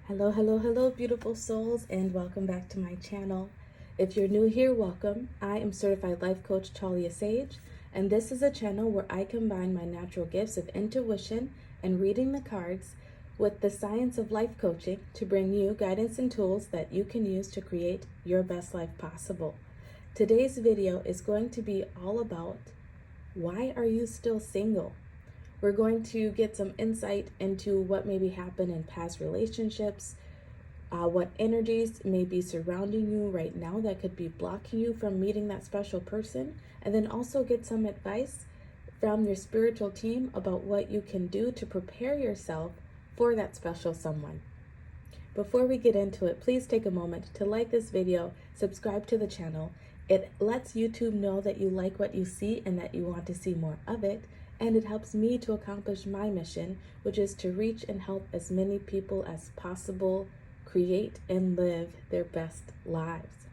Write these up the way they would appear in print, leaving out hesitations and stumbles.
Hello, hello, hello, beautiful souls, and welcome back to my channel. If you're new here, welcome. I am Certified Life Coach Talia, and this is a channel where I combine my natural gifts of intuition and reading the cards with the science of life coaching to bring you guidance and tools that you can use to create your best life possible. Today's video is going to be all about why are you still single? We're going to get some insight into what maybe happened in past relationships, what energies may be surrounding you right now that could be blocking you from meeting that special person, and then also get some advice from your spiritual team about what you can do to prepare yourself for that special someone. Before we get into it, please take a moment to like this video, subscribe to the channel. It lets YouTube know that you like what you see and that you want to see more of it. And it helps me to accomplish my mission, which is to reach and help as many people as possible create and live their best lives.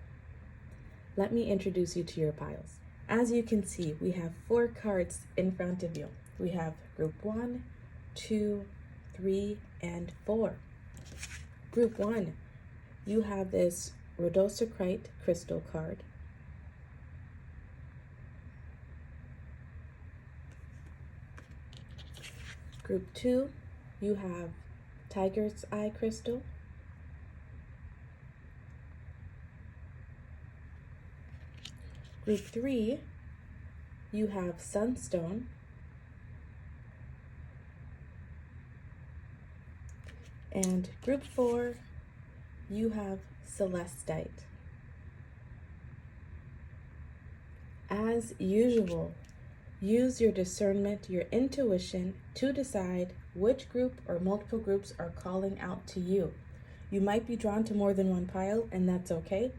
Let me introduce you to your piles. As you can see, we have 4 cards in front of you. We have group 1, 2, 3, and 4. Group 1, you have this rhodochrosite crystal card. Group 2, you have tiger's eye crystal. Group 3, you have sunstone. And group 4, you have celestite. As usual, use your discernment, your intuition to decide which group or multiple groups are calling out to you. You might be drawn to more than one pile, and that's okay.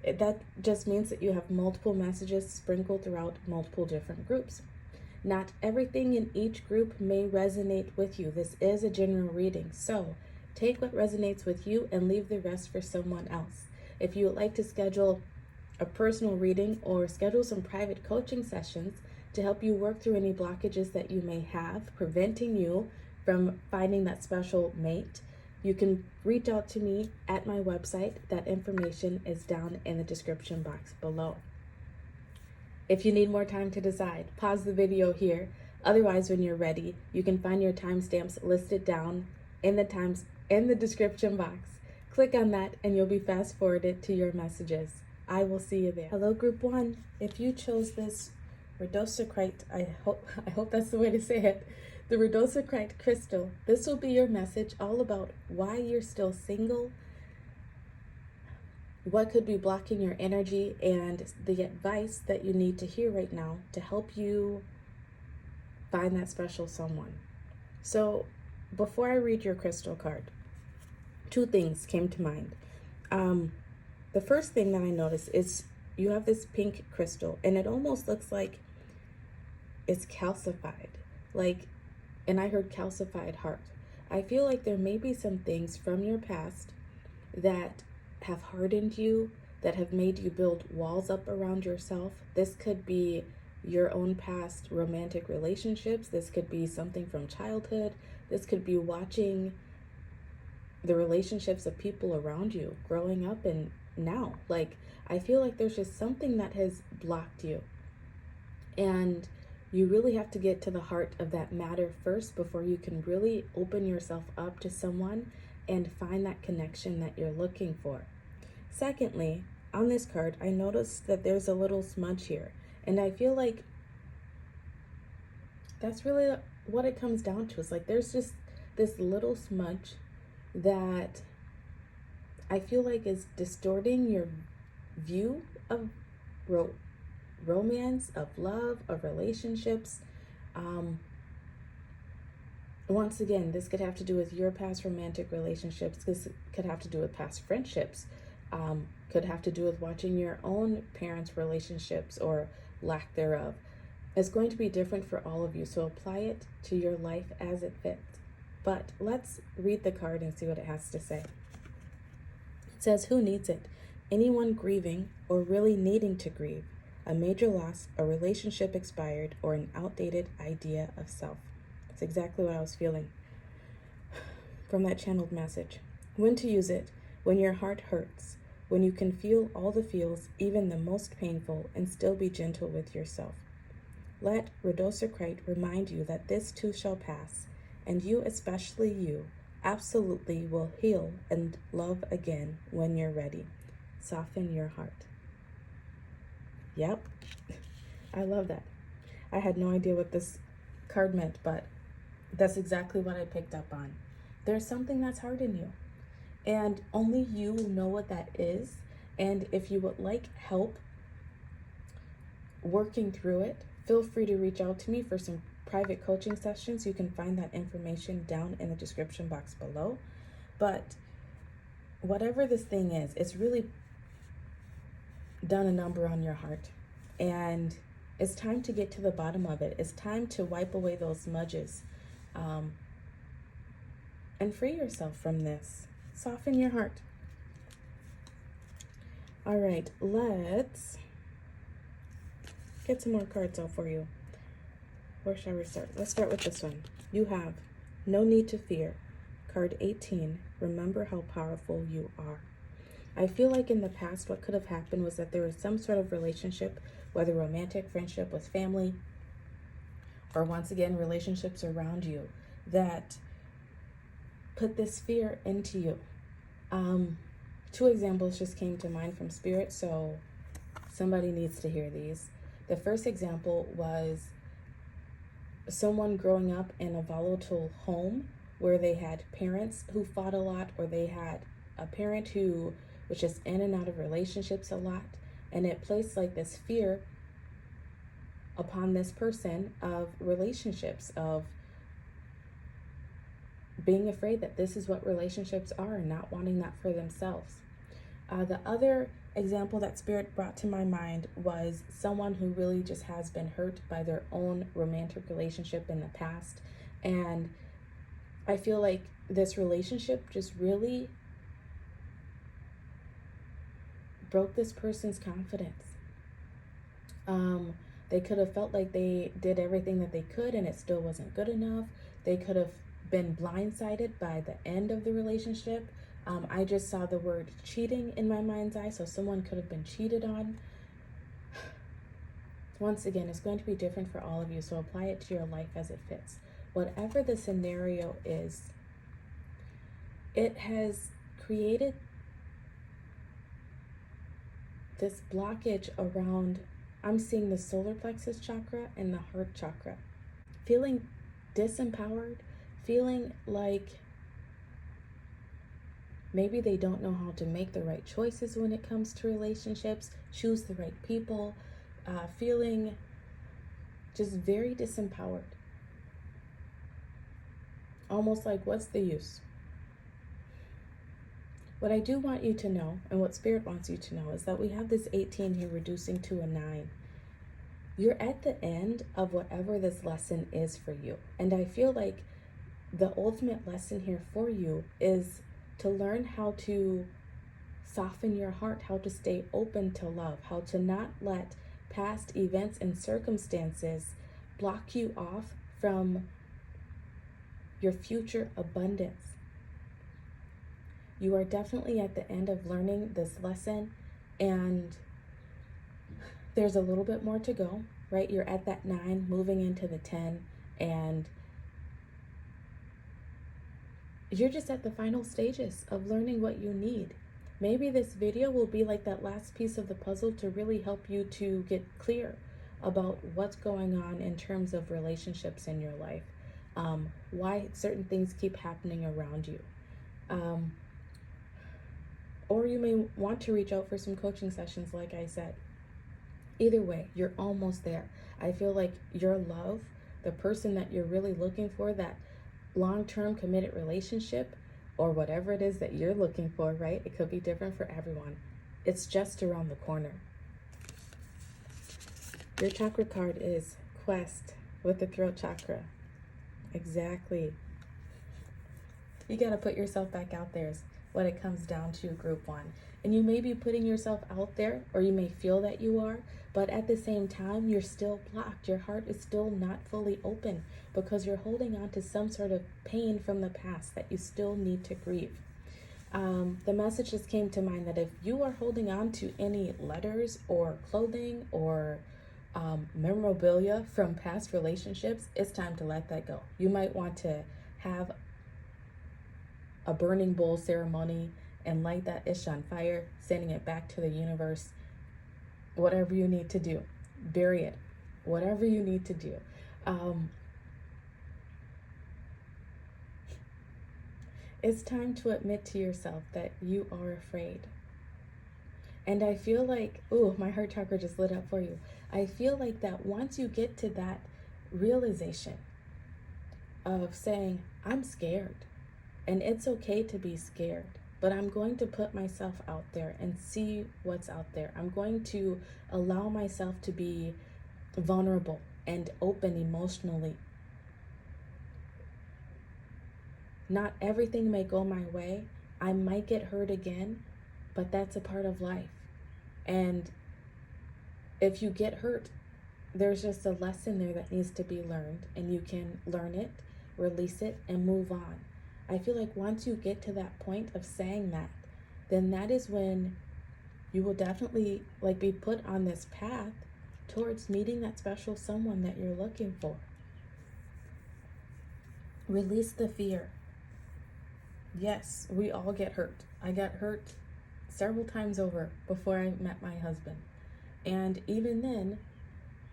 That just means that you have multiple messages sprinkled throughout multiple different groups. Not everything in each group may resonate with you. This is a general reading, so take what resonates with you and leave the rest for someone else. If you would like to schedule a personal reading or schedule some private coaching sessions to help you work through any blockages that you may have, preventing you from finding that special mate, you can reach out to me at my website. That information is down in the description box below. If you need more time to decide, pause the video here. Otherwise, when you're ready, you can find your timestamps listed down in the description box. Click on that and you'll be fast forwarded to your messages. I will see you there. Hello, group 1. If you chose this rhodochrosite, I hope that's the way to say it, the rhodochrosite crystal, this will be your message all about why you're still single, what could be blocking your energy, and the advice that you need to hear right now to help you find that special someone. So before I read your crystal card, 2 things came to mind. The first thing that I noticed is you have this pink crystal, and it almost looks like it's calcified. And I heard calcified heart. I feel like there may be some things from your past that have hardened you, that have made you build walls up around yourself. This could be your own past romantic relationships. This could be something from childhood. This could be watching the relationships of people around you growing up and now. I feel like there's just something that has blocked you. And you really have to get to the heart of that matter first before you can really open yourself up to someone and find that connection that you're looking for. Secondly, on this card, I noticed that there's a little smudge here. And I feel like that's really what it comes down to. It's like there's just this little smudge that I feel like is distorting your view of romance, of love, of relationships. Once again, this could have to do with your past romantic relationships. This could have to do with past friendships. Could have to do with watching your own parents' relationships or lack thereof. It's going to be different for all of you, so apply it to your life as it fits. But let's read the card and see what it has to say. It says, who needs it? Anyone grieving or really needing to grieve. A major loss, a relationship expired, or an outdated idea of self. That's exactly what I was feeling. from that channeled message. When to use it: when your heart hurts, when you can feel all the feels, even the most painful, and still be gentle with yourself. Let Rhodosacrite remind you that this too shall pass, and you, especially you, absolutely will heal and love again when you're ready. Soften your heart. Yep, I love that. I had no idea what this card meant, but that's exactly what I picked up on. There's something that's hard in you, and only you know what that is. And if you would like help working through it, feel free to reach out to me for some private coaching sessions. You can find that information down in the description box below. But whatever this thing is, it's really done a number on your heart, and it's time to get to the bottom of it. It's time to wipe away those smudges and free yourself from this. Soften your heart. All right, let's get some more cards out for you. Where shall we start? Let's start with this one. You have No Need to Fear. Card 18. Remember how powerful you are. I feel like in the past, what could have happened was that there was some sort of relationship, whether romantic, friendship with family, or once again, relationships around you, that put this fear into you. Two examples just came to mind from Spirit, so somebody needs to hear these. The first example was someone growing up in a volatile home where they had parents who fought a lot, or they had a parent who was just in and out of relationships a lot, and it placed like this fear upon this person of relationships, of being afraid that this is what relationships are and not wanting that for themselves. The other example that Spirit brought to my mind was someone who really just has been hurt by their own romantic relationship in the past, and I feel like this relationship just really broke this person's confidence. They could have felt like they did everything that they could and it still wasn't good enough. They could have been blindsided by the end of the relationship. I just saw the word cheating in my mind's eye, so someone could have been cheated on. Once again, it's going to be different for all of you, so apply it to your life as it fits. Whatever the scenario is, it has created this blockage around, I'm seeing the solar plexus chakra and the heart chakra. Feeling disempowered, feeling like maybe they don't know how to make the right choices when it comes to relationships, choose the right people, feeling just very disempowered. Almost like, what's the use? What I do want you to know, and what Spirit wants you to know, is that we have this 18 here reducing to a 9. You're at the end of whatever this lesson is for you. And I feel like the ultimate lesson here for you is to learn how to soften your heart, how to stay open to love, how to not let past events and circumstances block you off from your future abundance. You are definitely at the end of learning this lesson, and there's a little bit more to go, right? You're at that 9, moving into the 10, and you're just at the final stages of learning what you need. Maybe this video will be like that last piece of the puzzle to really help you to get clear about what's going on in terms of relationships in your life, why certain things keep happening around you. Or you may want to reach out for some coaching sessions, like I said. Either way, you're almost there. I feel like your love, the person that you're really looking for, that long-term committed relationship, or whatever it is that you're looking for, right? It could be different for everyone. It's just around the corner. Your chakra card is Quest with the throat chakra. Exactly. You got to put yourself back out there is what it comes down to, group one. And you may be putting yourself out there, or you may feel that you are, but at the same time, you're still blocked. Your heart is still not fully open because you're holding on to some sort of pain from the past that you still need to grieve. The message just came to mind that if you are holding on to any letters or clothing or memorabilia from past relationships, it's time to let that go. You might want to have a burning bowl ceremony and light that ish on fire, sending it back to the universe. Whatever you need to do, bury it. Whatever you need to do. It's time to admit to yourself that you are afraid. And I feel like, ooh, my heart chakra just lit up for you. I feel like that once you get to that realization of saying, I'm scared, and it's okay to be scared, but I'm going to put myself out there and see what's out there. I'm going to allow myself to be vulnerable and open emotionally. Not everything may go my way. I might get hurt again, but that's a part of life. And if you get hurt, there's just a lesson there that needs to be learned, and you can learn it, release it, and move on. I feel like once you get to that point of saying that, then that is when you will definitely be put on this path towards meeting that special someone that you're looking for. Release the fear. Yes, we all get hurt. I got hurt several times over before I met my husband. And even then,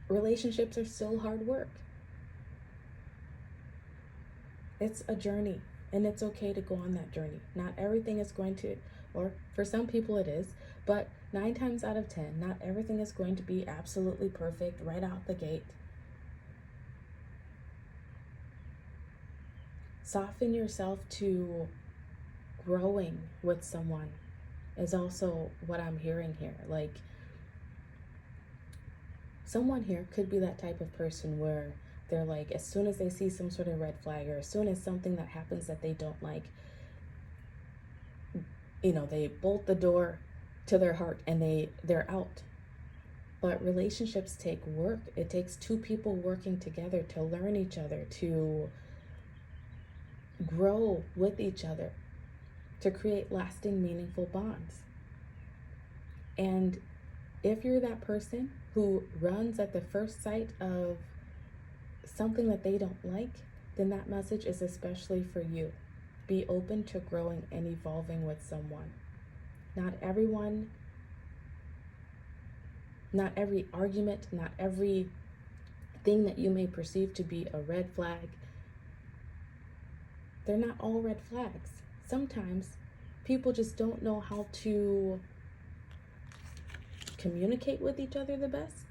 relationships are still hard work. It's a journey, and it's okay to go on that journey. Not everything is going to, or for some people it is, but 9 times out of 10, not everything is going to be absolutely perfect right out the gate. Soften yourself to growing with someone is also what I'm hearing here. Like, someone here could be that type of person where they're like, as soon as they see some sort of red flag, or as soon as something that happens that they don't like, they bolt the door to their heart and they're out. But relationships take work. It takes 2 people working together to learn each other, to grow with each other, to create lasting, meaningful bonds. And if you're that person who runs at the first sight of something that they don't like, then that message is especially for you. Be open to growing and evolving with someone. Not every argument, not every thing that you may perceive to be a red flag, they're not all red flags. Sometimes people just don't know how to communicate with each other the best,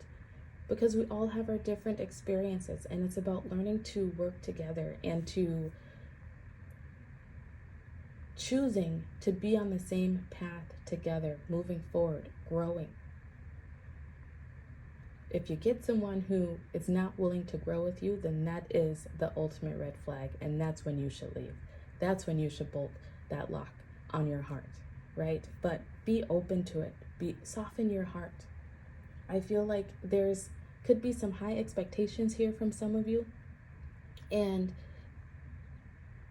because we all have our different experiences, and it's about learning to work together and to choosing to be on the same path together, moving forward, growing. If you get someone who is not willing to grow with you, then that is the ultimate red flag, and that's when you should leave. That's when you should bolt that lock on your heart, right? But be open to it. Soften your heart. I feel like could be some high expectations here from some of you, and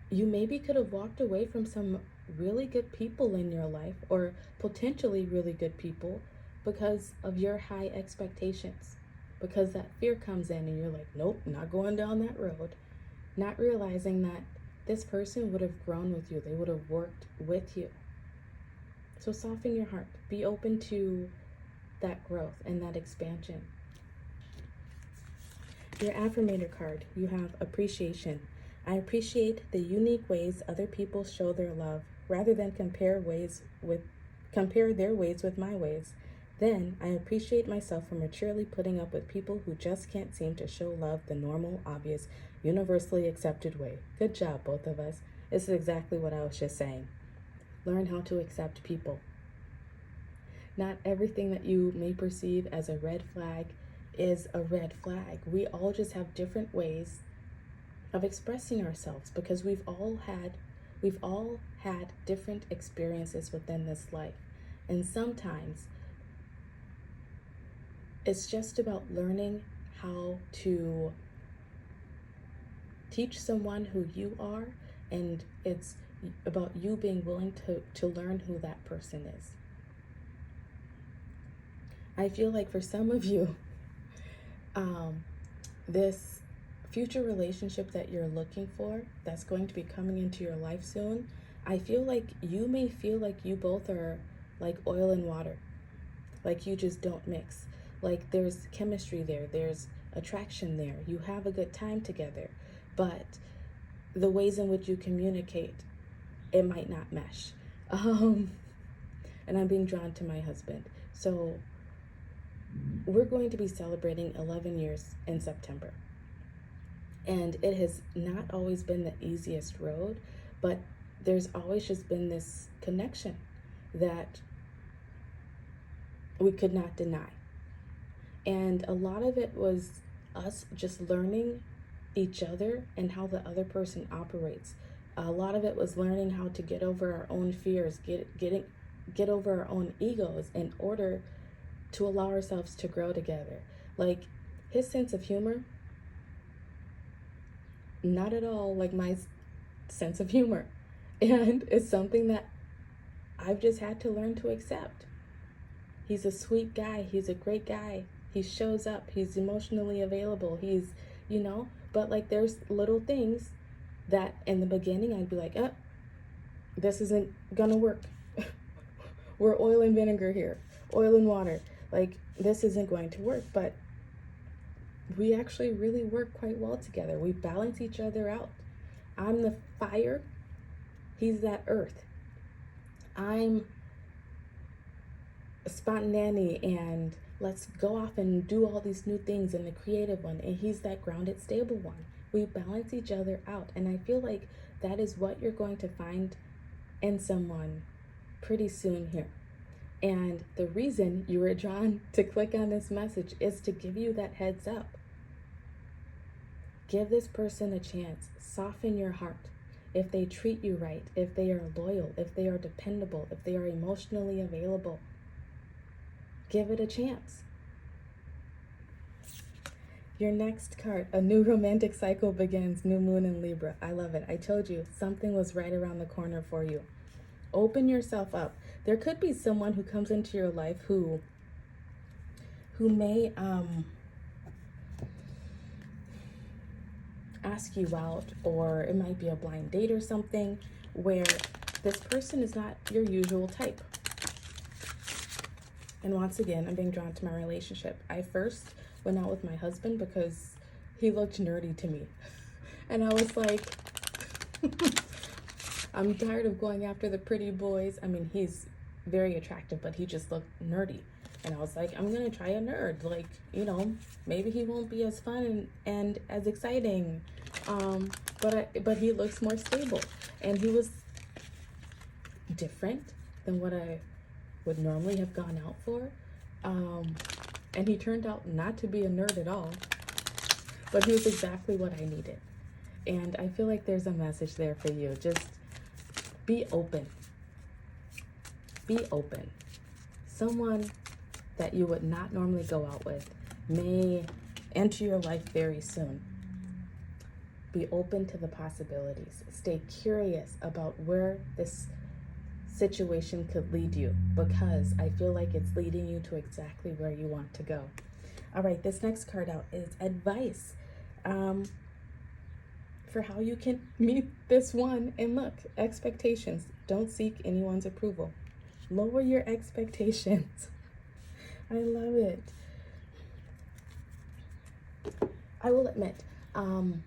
you maybe could have walked away from some really good people in your life, or potentially really good people, because of your high expectations, because that fear comes in and you're like, nope, not going down that road, not realizing that this person would have grown with you, they would have worked with you. So soften your heart, be open to that growth and that expansion. Your affirmator card, you have appreciation. I appreciate the unique ways other people show their love, rather than compare their ways with my ways. Then I appreciate myself for maturely putting up with people who just can't seem to show love the normal, obvious, universally accepted way. Good job, both of us. This is exactly what I was just saying. Learn how to accept people. Not everything that you may perceive as a red flag is a red flag. We all just have different ways of expressing ourselves, because we've all had We've all had different experiences within this life. And sometimes it's just about learning how to teach someone who you are, and it's about you being willing to learn who that person is. I feel like for some of you, this future relationship that you're looking for, that's going to be coming into your life soon, I feel like you may feel like you both are like oil and water. Like you just don't mix. Like there's chemistry there, there's attraction there, you have a good time together, but the ways in which you communicate, it might not mesh. And I'm being drawn to my husband. So we're going to be celebrating 11 years in September. And it has not always been the easiest road, but there's always just been this connection that we could not deny. And a lot of it was us just learning each other and how the other person operates. A lot of it was learning how to get over our own fears, get over our own egos in order to allow ourselves to grow together. Like his sense of humor, not at all like my sense of humor. And it's something that I've just had to learn to accept. He's a sweet guy. He's a great guy. He shows up. He's emotionally available. He's, but like there's little things that in the beginning I'd be like, this isn't gonna work. We're oil and vinegar here, oil and water. Like this isn't going to work, but we actually really work quite well together. We balance each other out. I'm the fire. He's that earth. I'm spontaneity and let's go off and do all these new things, and the creative one, and he's that grounded, stable one. We balance each other out, and I feel like that is what you're going to find in someone pretty soon here. And the reason you were drawn to click on this message is to give you that heads up. Give this person a chance. Soften your heart. If they treat you right, if they are loyal, if they are dependable, if they are emotionally available, give it a chance. Your next card, a new romantic cycle begins, new moon in Libra. I love it. I told you something was right around the corner for you. Open yourself up. There could be someone who comes into your life who may ask you out, or it might be a blind date or something where this person is not your usual type. And once again, I'm being drawn to my relationship. I first went out with my husband because he looked nerdy to me. And I was like, I'm tired of going after the pretty boys. I mean, he's very attractive, but he just looked nerdy. And I was like, I'm going to try a nerd. Like, maybe he won't be as fun and as exciting. But he looks more stable. And he was different than what I would normally have gone out for. And he turned out not to be a nerd at all. But he was exactly what I needed. And I feel like there's a message there for you. Just be open. Be open. Someone that you would not normally go out with may enter your life very soon. Be open to the possibilities. Stay curious about where this situation could lead you, because I feel like it's leading you to exactly where you want to go. All right, this next card out is advice for how you can meet this one. And look, expectations. Don't seek anyone's approval. Lower your expectations. I love it. I will admit, and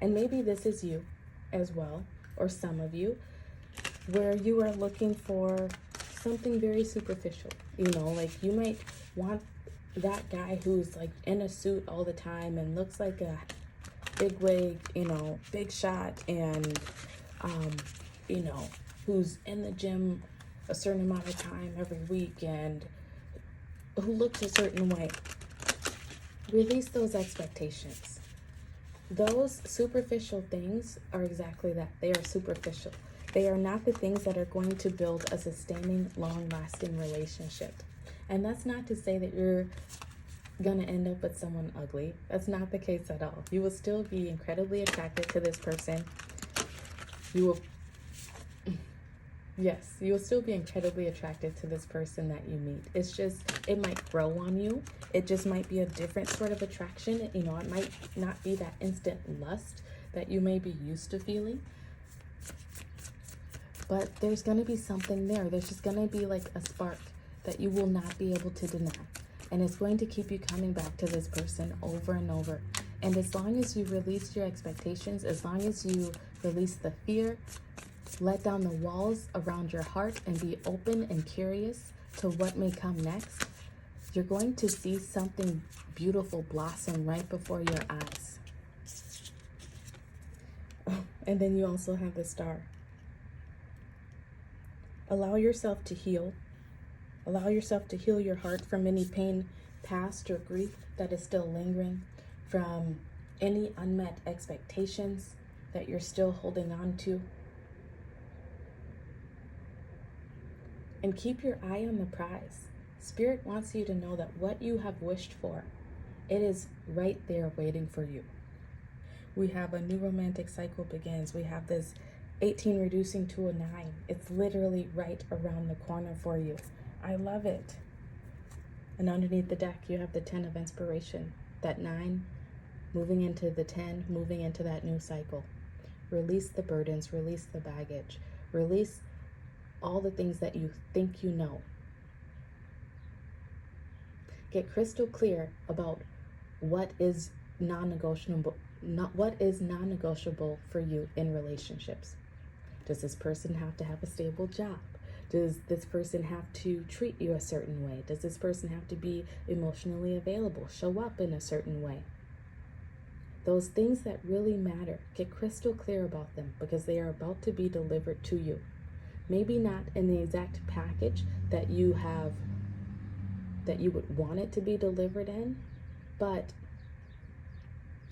maybe this is you as well, or some of you, where you are looking for something very superficial. Like you might want that guy who's like in a suit all the time and looks like a big wig, big shot, and who's in the gym a certain amount of time every week and who looks a certain way. Release those expectations. Those superficial things are exactly that. They are superficial. They are not the things that are going to build a sustaining, long-lasting relationship. And that's not to say that you're gonna end up with someone ugly. That's not the case at all. You will still be incredibly attracted to this person. You will, yes, you will still be incredibly attracted to this person that you meet. It's just, it might grow on you. It just might be a different sort of attraction. You know, it might not be that instant lust that you may be used to feeling. But there's gonna be something there. There's just gonna be like a spark that you will not be able to deny. And it's going to keep you coming back to this person over and over. And as long as you release your expectations, as long as you release the fear, let down the walls around your heart and be open and curious to what may come next, you're going to see something beautiful blossom right before your eyes. Oh, and then you also have the star. Allow yourself to heal. Allow yourself to heal your heart from any pain, past, or grief that is still lingering, from any unmet expectations that you're still holding on to. And keep your eye on the prize. Spirit wants you to know that what you have wished for, it is right there waiting for you. We have a new romantic cycle begins. We have this 18 reducing to a 9. It's literally right around the corner for you. I love it. And underneath the deck, you have the 10 of inspiration. That 9, moving into the 10, moving into that new cycle. Release the burdens, release the baggage, release all the things that you think you know. Get crystal clear about what is non-negotiable, what is non-negotiable for you in relationships. Does this person have to have a stable job? Does this person have to treat you a certain way? Does this person have to be emotionally available, show up in a certain way? Those things that really matter, get crystal clear about them because they are about to be delivered to you. Maybe not in the exact package that you have, that you would want it to be delivered in, but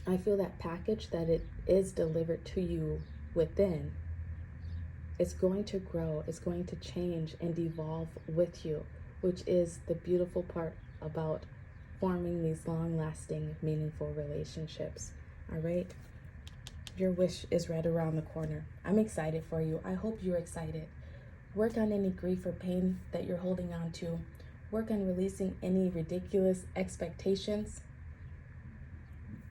I feel that package that it is delivered to you within, it's going to grow, it's going to change and evolve with you, which is the beautiful part about forming these long-lasting, meaningful relationships. All right? Your wish is right around the corner. I'm excited for you. I hope you're excited. Work on any grief or pain that you're holding on to. Work on releasing any ridiculous expectations.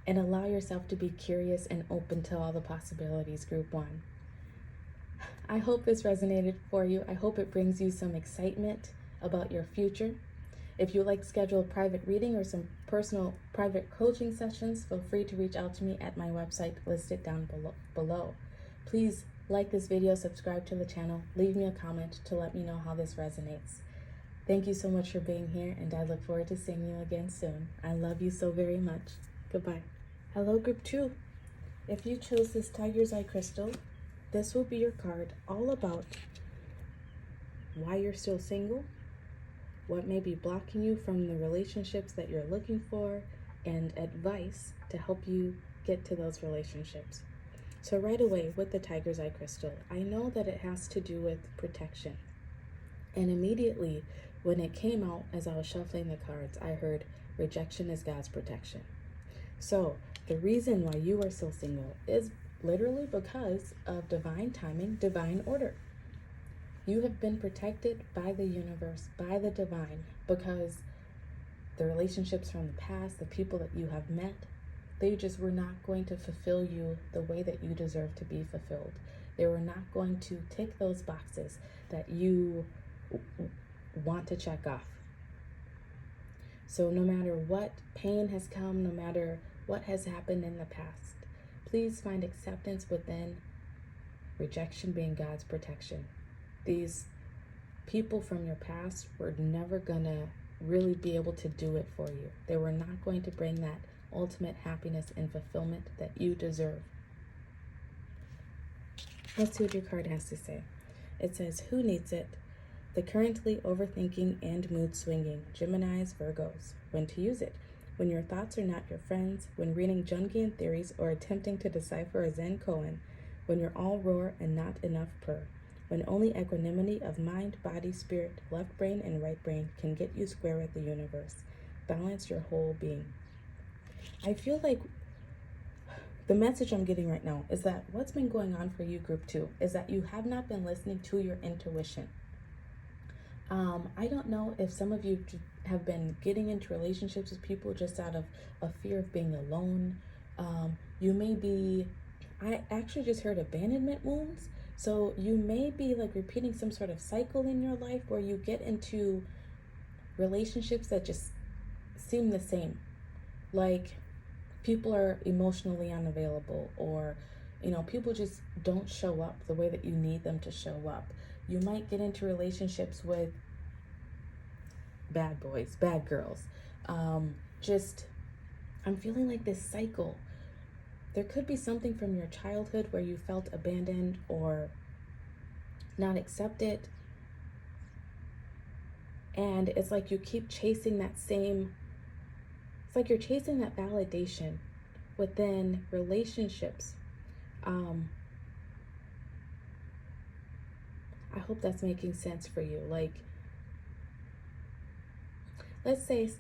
And allow yourself to be curious and open to all the possibilities, Group 1. I hope this resonated for you. I hope it brings you some excitement about your future. If you'd like to schedule a private reading or some personal private coaching sessions, feel free to reach out to me at my website listed down below. Please like this video, subscribe to the channel, leave me a comment to let me know how this resonates. Thank you so much for being here, and I look forward to seeing you again soon. I love you so very much. Goodbye. Hello, Group 2. If you chose this Tiger's Eye crystal, this will be your card all about why you're still single, what may be blocking you from the relationships that you're looking for, and advice to help you get to those relationships. So right away with the Tiger's Eye crystal, I know that it has to do with protection. And immediately when it came out as I was shuffling the cards, I heard rejection is God's protection. So the reason why you are still single is literally because of divine timing, divine order. You have been protected by the universe, by the divine, because the relationships from the past, the people that you have met, they just were not going to fulfill you the way that you deserve to be fulfilled. They were not going to tick those boxes that you want to check off. So no matter what pain has come, no matter what has happened in the past, please find acceptance within, rejection being God's protection. These people from your past were never gonna really be able to do it for you. They were not going to bring that ultimate happiness and fulfillment that you deserve. Let's see what your card has to say. It says, who needs it? The currently overthinking and mood swinging, Geminis, Virgos. When to use it. when your thoughts are not your friends, when reading Jungian theories or attempting to decipher a Zen koan, when you're all roar and not enough purr, when only equanimity of mind, body, spirit, left brain, and right brain can get you square with the universe. Balance your whole being. I feel like the message I'm getting right now is that what's been going on for you, group 2, is that you have not been listening to your intuition. I don't know if some of you have been getting into relationships with people just out of a fear of being alone. You may be, I actually just heard abandonment wounds. So you may be like repeating some sort of cycle in your life where you get into relationships that just seem the same. Like people are emotionally unavailable, or people just don't show up the way that you need them to show up. You might get into relationships with bad boys, bad girls. I'm feeling like this cycle. There could be something from your childhood where you felt abandoned or not accepted. And it's like you keep chasing that same, it's like you're chasing that validation within relationships. I hope that's making sense for you. Like, let's say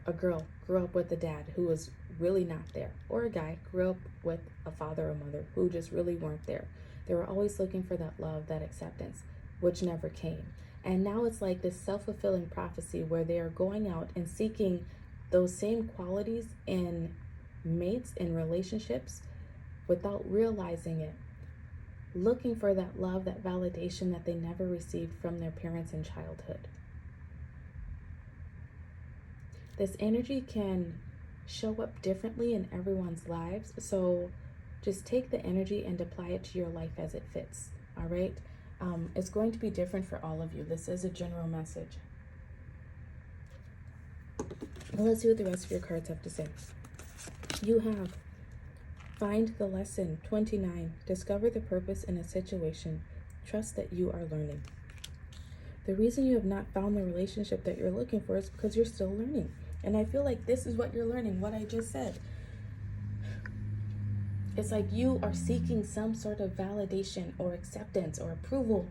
a girl grew up with a dad who was really not there, or a guy grew up with a father or mother who just really weren't there. They were always looking for that love, that acceptance, which never came. And now it's like this self-fulfilling prophecy where they are going out and seeking those same qualities in mates, in relationships, without realizing it, looking for that love, that validation that they never received from their parents in childhood. This energy can show up differently in everyone's lives, so just take the energy and apply it to your life as it fits. All right, it's going to be different for all of you. This is a general message. Well, let's see what the rest of your cards have to say. You have find the lesson. 29, discover the purpose in a situation. Trust that you are learning. The reason you have not found the relationship that you're looking for is because you're still learning. And I feel like this is what you're learning, what I just said. It's like you are seeking some sort of validation or acceptance or approval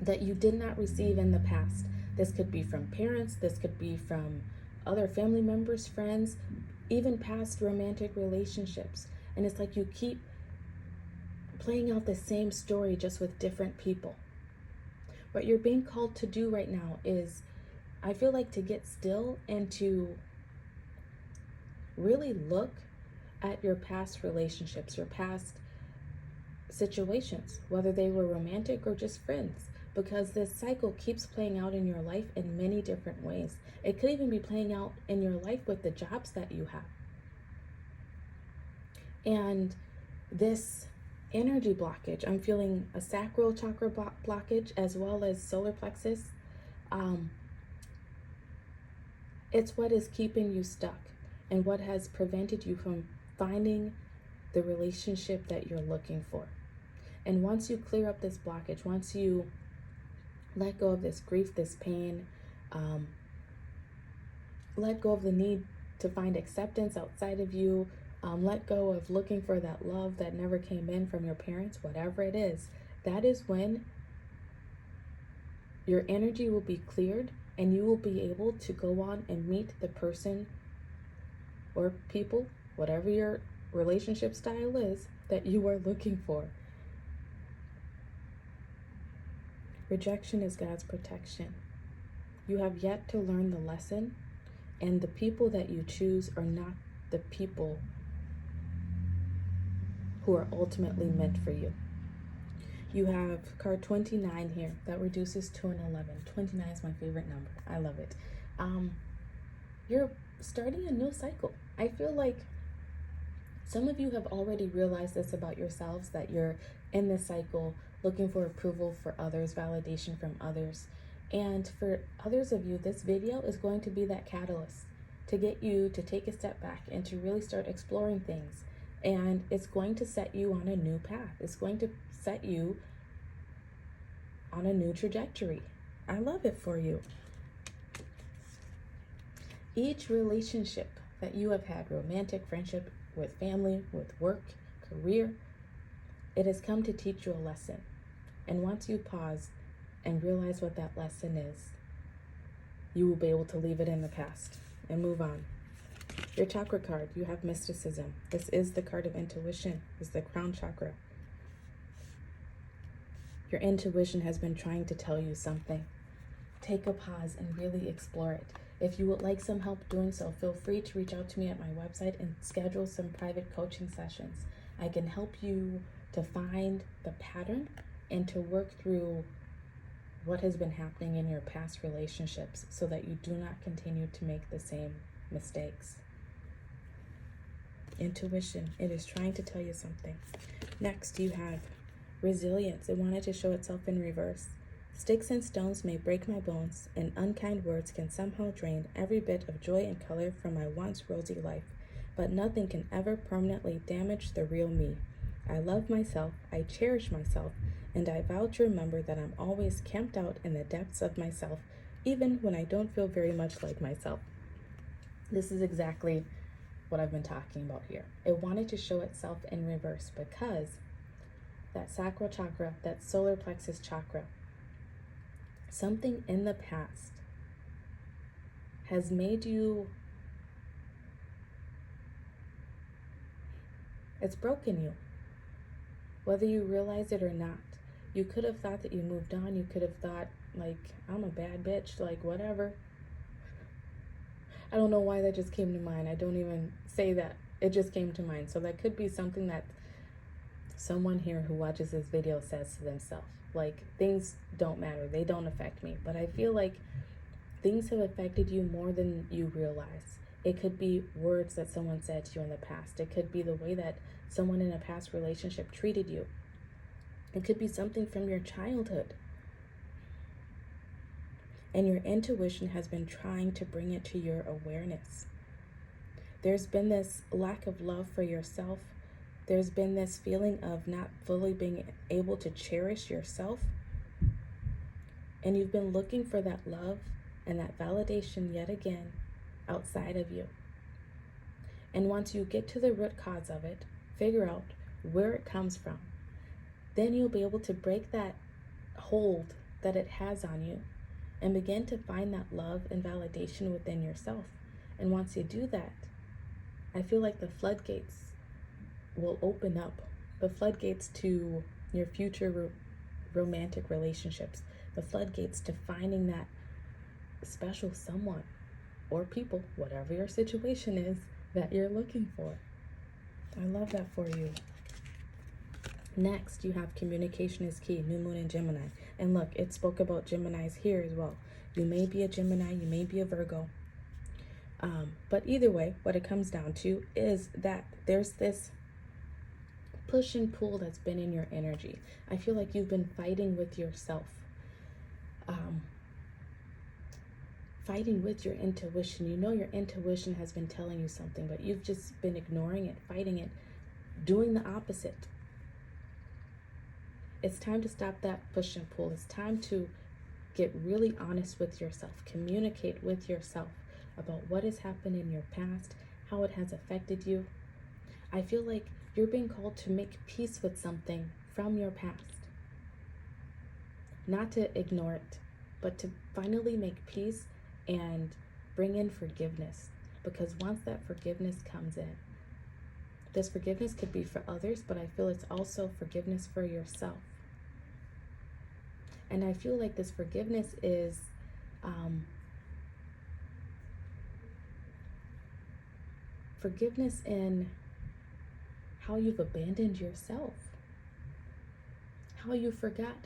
that you did not receive in the past. This could be from parents, this could be from other family members, friends, even past romantic relationships. And it's like you keep playing out the same story just with different people. What you're being called to do right now is, I feel like, to get still and to really look at your past relationships, your past situations, whether they were romantic or just friends, because this cycle keeps playing out in your life in many different ways. It could even be playing out in your life with the jobs that you have. And this energy blockage, I'm feeling a sacral chakra blockage as well as solar plexus. It's what is keeping you stuck and what has prevented you from finding the relationship that you're looking for. And once you clear up this blockage, once you let go of this grief, this pain, let go of the need to find acceptance outside of you, let go of looking for that love that never came in from your parents, whatever it is, that is when your energy will be cleared and you will be able to go on and meet the person or people, whatever your relationship style is, that you are looking for. Rejection is God's protection. You have yet to learn the lesson, and the people that you choose are not the people who are ultimately meant for you. You have card 29 here that reduces to an 11. 29 is my favorite number. I love it. You're starting a new cycle. I feel like some of you have already realized this about yourselves, that you're in this cycle looking for approval for others, validation from others. And for others of you, this video is going to be that catalyst to get you to take a step back and to really start exploring things. And it's going to set you on a new path. It's going to set you on a new trajectory. I love it for you. Each relationship that you have had, romantic, friendship, with family, with work, career, it has come to teach you a lesson. And once you pause and realize what that lesson is, you will be able to leave it in the past and move on. Your chakra card, you have mysticism. This is the card of intuition. It's the crown chakra. Your intuition has been trying to tell you something. Take a pause and really explore it. If you would like some help doing so, feel free to reach out to me at my website and schedule some private coaching sessions. I can help you to find the pattern and to work through what has been happening in your past relationships so that you do not continue to make the same mistakes. Intuition, it is trying to tell you something. Next, you have resilience. It wanted to show itself in reverse. Sticks and stones may break my bones, and unkind words can somehow drain every bit of joy and color from my once rosy life, but nothing can ever permanently damage the real me. I love myself, I cherish myself, and I vow to remember that I'm always camped out in the depths of myself, even when I don't feel very much like myself. This is exactly what I've been talking about here. It wanted to show itself in reverse because that sacral chakra, that solar plexus chakra, something in the past has made you, it's broken you, whether you realize it or not. You could have thought that you moved on. You could have thought, like, I'm a bad bitch, like, whatever. I don't know why that just came to mind. I don't even say that. It just came to mind. So that could be something that someone here who watches this video says to themselves. Like, things don't matter. They don't affect me. But I feel like things have affected you more than you realize. It could be words that someone said to you in the past. It could be the way that someone in a past relationship treated you. It could be something from your childhood. And your intuition has been trying to bring it to your awareness. There's been this lack of love for yourself. There's been this feeling of not fully being able to cherish yourself. And you've been looking for that love and that validation yet again outside of you. And once you get to the root cause of it, figure out where it comes from, then you'll be able to break that hold that it has on you and begin to find that love and validation within yourself. And once you do that, I feel like the floodgates will open up, the floodgates to your future romantic relationships, the floodgates to finding that special someone or people, whatever your situation is, that you're looking for. I love that for you. Next, you have communication is key, new moon in Gemini. And look, it spoke about Geminis here as well. You may be a Gemini, you may be a Virgo. But either way, what it comes down to is that there's this push and pull that's been in your energy. I feel like you've been fighting with yourself. Fighting with your intuition. You know your intuition has been telling you something, but you've just been ignoring it, fighting it, doing the opposite. It's time to stop that push and pull. It's time to get really honest with yourself. Communicate with yourself about what has happened in your past, how it has affected you. I feel like you're being called to make peace with something from your past. Not to ignore it, but to finally make peace and bring in forgiveness. Because once that forgiveness comes in, this forgiveness could be for others, but I feel it's also forgiveness for yourself. And I feel like this forgiveness is forgiveness in how you've abandoned yourself, how you forgot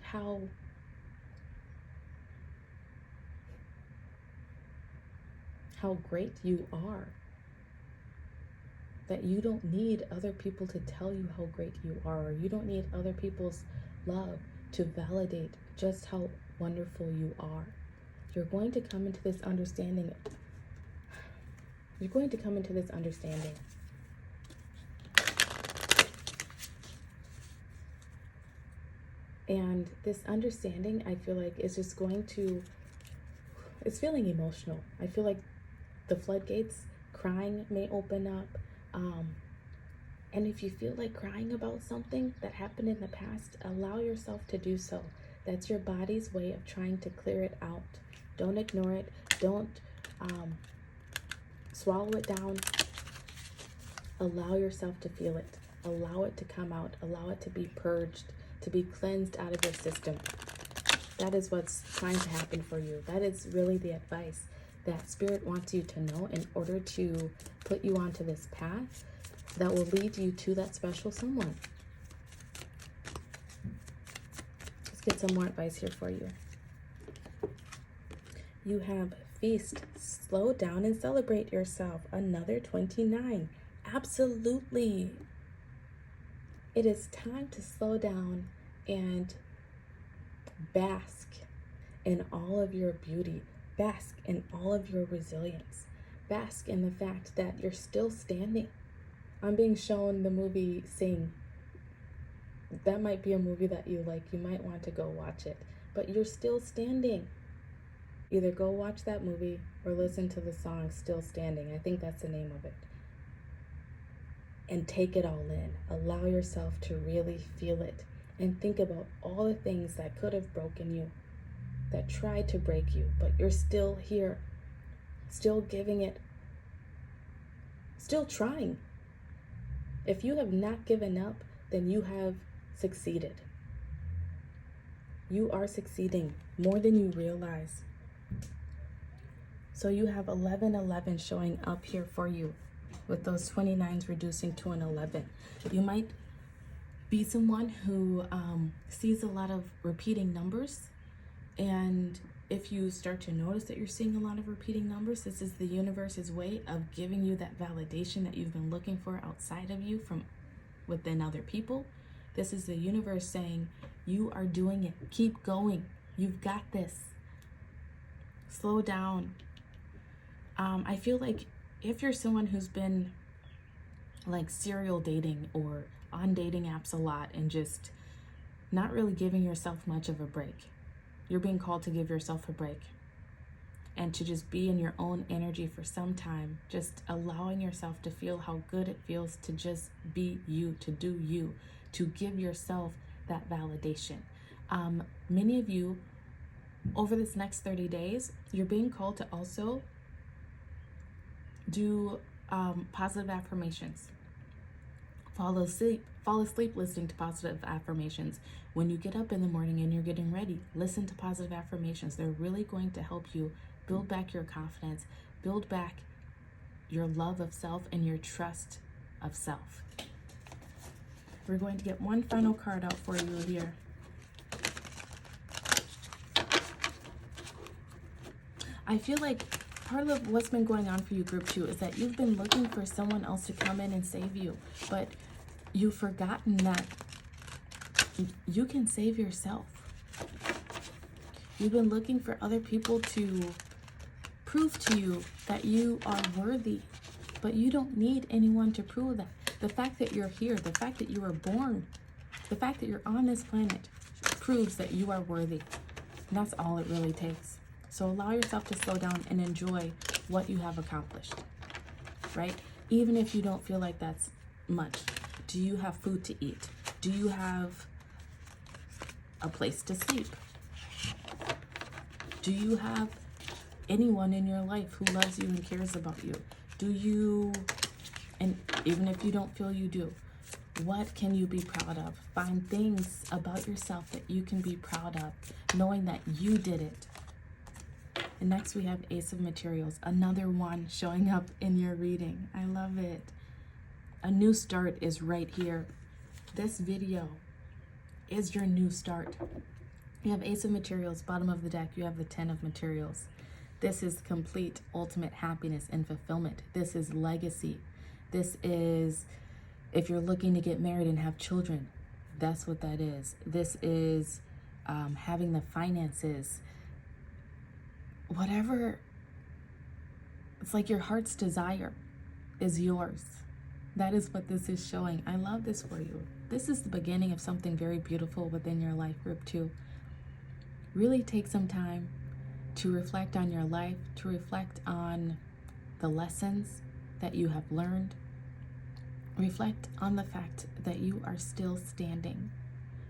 how great you are, that you don't need other people to tell you how great you are, or you don't need other people's love to validate just how wonderful you are. You're going to come into this understanding. You're going to come into this understanding. And this understanding, I feel like, is just going to, it's feeling emotional. I feel like the floodgates, crying may open up. And if you feel like crying about something that happened in the past, allow yourself to do so. That's your body's way of trying to clear it out. Don't ignore it. Don't swallow it down. Allow yourself to feel it. Allow it to come out. Allow it to be purged, to be cleansed out of your system. That is what's trying to happen for you. That is really the advice that Spirit wants you to know in order to put you onto this path that will lead you to that special someone. Let's get some more advice here for you. You have feast, slow down and celebrate yourself. Another 29. Absolutely. It is time to slow down and bask in all of your beauty. Bask in all of your resilience. Bask in the fact that you're still standing. I'm being shown the movie Sing. That might be a movie that you like. You might want to go watch it. But you're still standing. Either go watch that movie or listen to the song Still Standing. I think that's the name of it. And take it all in. Allow yourself to really feel it. And think about all the things that could have broken you, that tried to break you, but you're still here. Still giving it. Still trying. If you have not given up, then you have succeeded. You are succeeding more than you realize. So you have 1111 showing up here for you with those 29s reducing to an 11. You might be someone who sees a lot of repeating numbers. And if you start to notice that you're seeing a lot of repeating numbers, this is the universe's way of giving you that validation that you've been looking for outside of you from within other people. This is the universe saying, you are doing it. Keep going. You've got this. Slow down. I feel like if you're someone who's been like serial dating or on dating apps a lot and just not really giving yourself much of a break, you're being called to give yourself a break and to just be in your own energy for some time, just allowing yourself to feel how good it feels to just be you, to do you, to give yourself that validation. Many of you, over this next 30 days, you're being called to also do positive affirmations. Fall asleep listening to positive affirmations. When you get up in the morning and you're getting ready, listen to positive affirmations. They're really going to help you build back your confidence, build back your love of self and your trust of self. We're going to get one final card out for you here. I feel like part of what's been going on for you, group 2, is that you've been looking for someone else to come in and save you, but you've forgotten that you can save yourself. You've been looking for other people to prove to you that you are worthy, but you don't need anyone to prove that. The fact that you're here, the fact that you were born, the fact that you're on this planet proves that you are worthy. And that's all it really takes. So allow yourself to slow down and enjoy what you have accomplished, right? Even if you don't feel like that's much. Do you have food to eat? Do you have a place to sleep? Do you have anyone in your life who loves you and cares about you? Do you, and even if you don't feel you do, what can you be proud of? Find things about yourself that you can be proud of, knowing that you did it. And next we have Ace of Materials, another one showing up in your reading. I love it. A new start is right here. This video is your new start. You have Ace of Materials, bottom of the deck. You have the 10 of Materials. This is complete, ultimate happiness and fulfillment. This is legacy. This is, if you're looking to get married and have children, that's what that is. This is having the finances. Whatever, it's like your heart's desire is yours. That is what this is showing. I love this for you. This is the beginning of something very beautiful within your life, group 2. Really take some time to reflect on your life, to reflect on the lessons that you have learned. Reflect on the fact that you are still standing,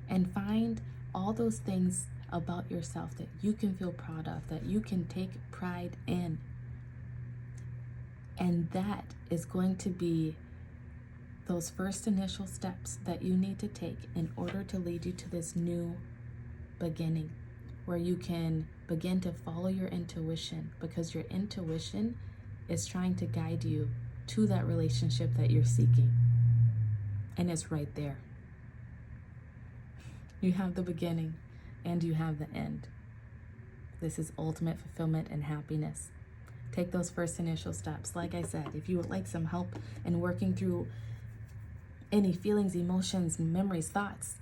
and find all those things about yourself that you can feel proud of, that you can take pride in. And that is going to be those first initial steps that you need to take in order to lead you to this new beginning, where you can begin to follow your intuition, because your intuition is trying to guide you to that relationship that you're seeking. And it's right there. You have the beginning and you have the end. This is ultimate fulfillment and happiness. Take those first initial steps. Like I said, if you would like some help in working through any feelings, emotions, memories, thoughts,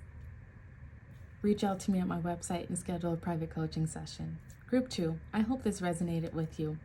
reach out to me at my website and schedule a private coaching session. Group 2, I hope this resonated with you.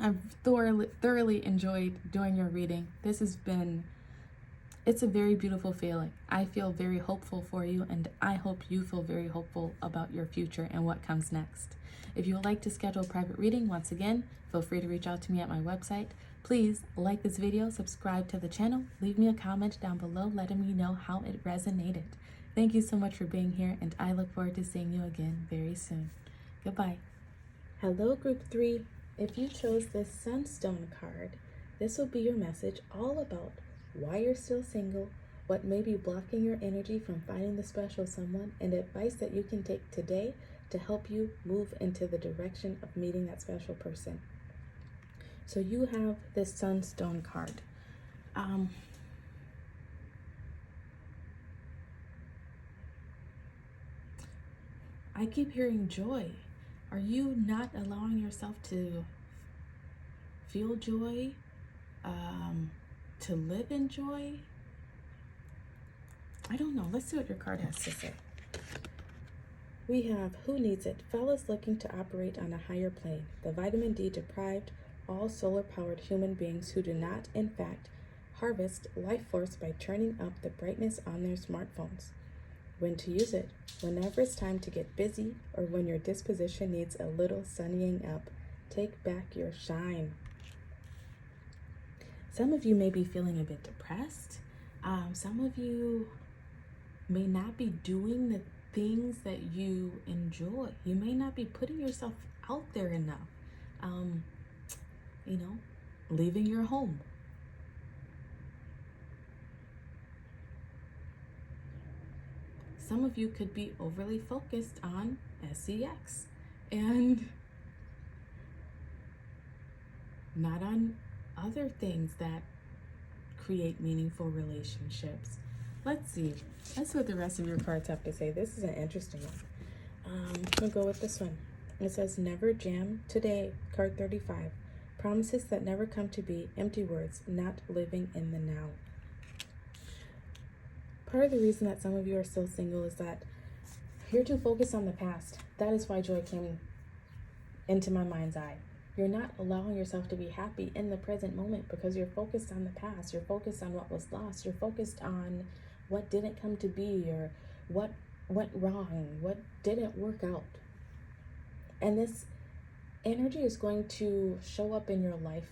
I've thoroughly enjoyed doing your reading. It's a very beautiful feeling. I feel very hopeful for you, and I hope you feel very hopeful about your future and what comes next. If you would like to schedule a private reading, once again, feel free to reach out to me at my website. Please like this video, subscribe to the channel, leave me a comment down below letting me know how it resonated. Thank you so much for being here, and I look forward to seeing you again very soon. Goodbye. Hello, Group 3. If you chose this Sunstone card, this will be your message all about why you're still single, what may be blocking your energy from finding the special someone, and advice that you can take today to help you move into the direction of meeting that special person. So you have this Sunstone card. I keep hearing joy. Are you not allowing yourself to feel joy? To live in joy? I don't know. Let's see what your card has to say. We have Who Needs It? Fellas looking to operate on a higher plane. The vitamin D deprived, all solar-powered human beings who do not, in fact, harvest life force by turning up the brightness on their smartphones. When to use it? Whenever it's time to get busy, or when your disposition needs a little sunnying up. Take back your shine. Some of you may be feeling a bit depressed. Some of you may not be doing the things that you enjoy. You may not be putting yourself out there enough. Leaving your home. Some of you could be overly focused on sex and not on other things that create meaningful relationships. Let's see what the rest of your cards have to say. This is an interesting one. We'll go with this one. It says, never jam today, card 35. Promises that never come to be, empty words, not living in the now. Part of the reason that some of you are still single is that you're too focused on the past. That is why joy came into my mind's eye. You're not allowing yourself to be happy in the present moment because you're focused on the past. You're focused on what was lost. You're focused on what didn't come to be, or what went wrong, what didn't work out. And this energy is going to show up in your life,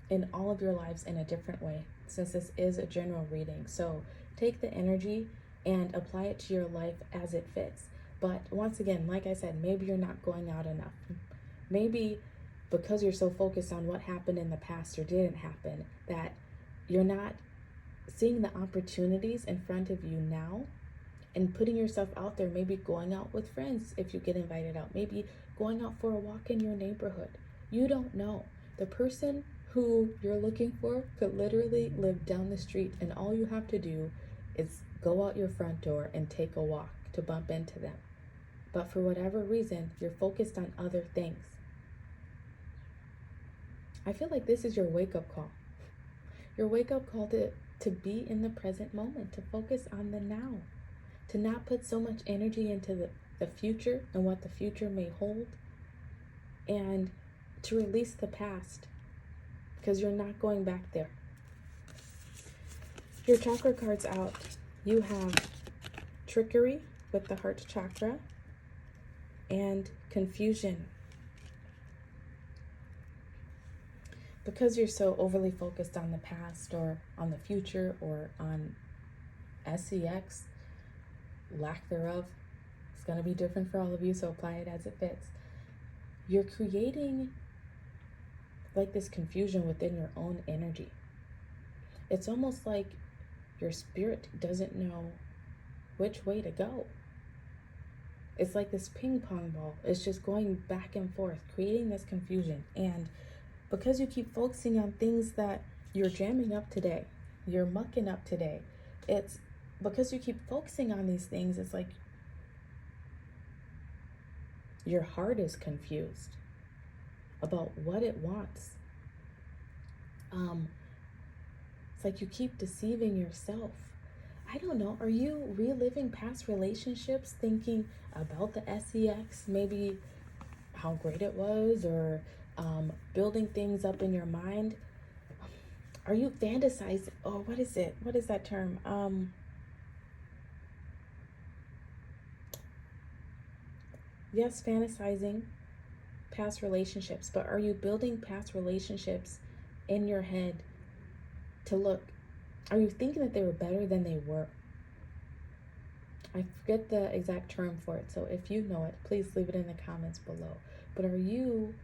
in all of your lives, in a different way, since this is a general reading. So take the energy and apply it to your life as it fits. But once again, like I said, maybe you're not going out enough. Maybe because you're so focused on what happened in the past or didn't happen, that you're not seeing the opportunities in front of you now and putting yourself out there, maybe going out with friends if you get invited out, maybe going out for a walk in your neighborhood. You don't know. The person who you're looking for could literally live down the street, and all you have to do is go out your front door and take a walk to bump into them. But for whatever reason, you're focused on other things. I feel like this is your wake-up call. Your wake-up call to be in the present moment, to focus on the now, to not put so much energy into the future and what the future may hold, and to release the past, because you're not going back there. Your chakra cards out. You have trickery with the heart chakra and confusion. because you're so overly focused on the past or on the future or on sex, lack thereof, it's going to be different for all of you, so apply it as it fits. You're creating like this confusion within your own energy. It's almost like your spirit doesn't know which way to go. It's like this ping pong ball. It's just going back and forth, creating this confusion. And because you keep focusing on things that you're jamming up today, you're mucking up today, it's because you keep focusing on these things, it's like your heart is confused about what it wants. It's like you keep deceiving yourself. I don't know, are you reliving past relationships, thinking about the sex, maybe how great it was, or building things up in your mind? Are you fantasizing? Oh, what is it? What is that term? Yes, fantasizing past relationships, but are you building past relationships in your head to look? Are you thinking that they were better than they were? I forget the exact term for it, so if you know it, please leave it in the comments below. But are you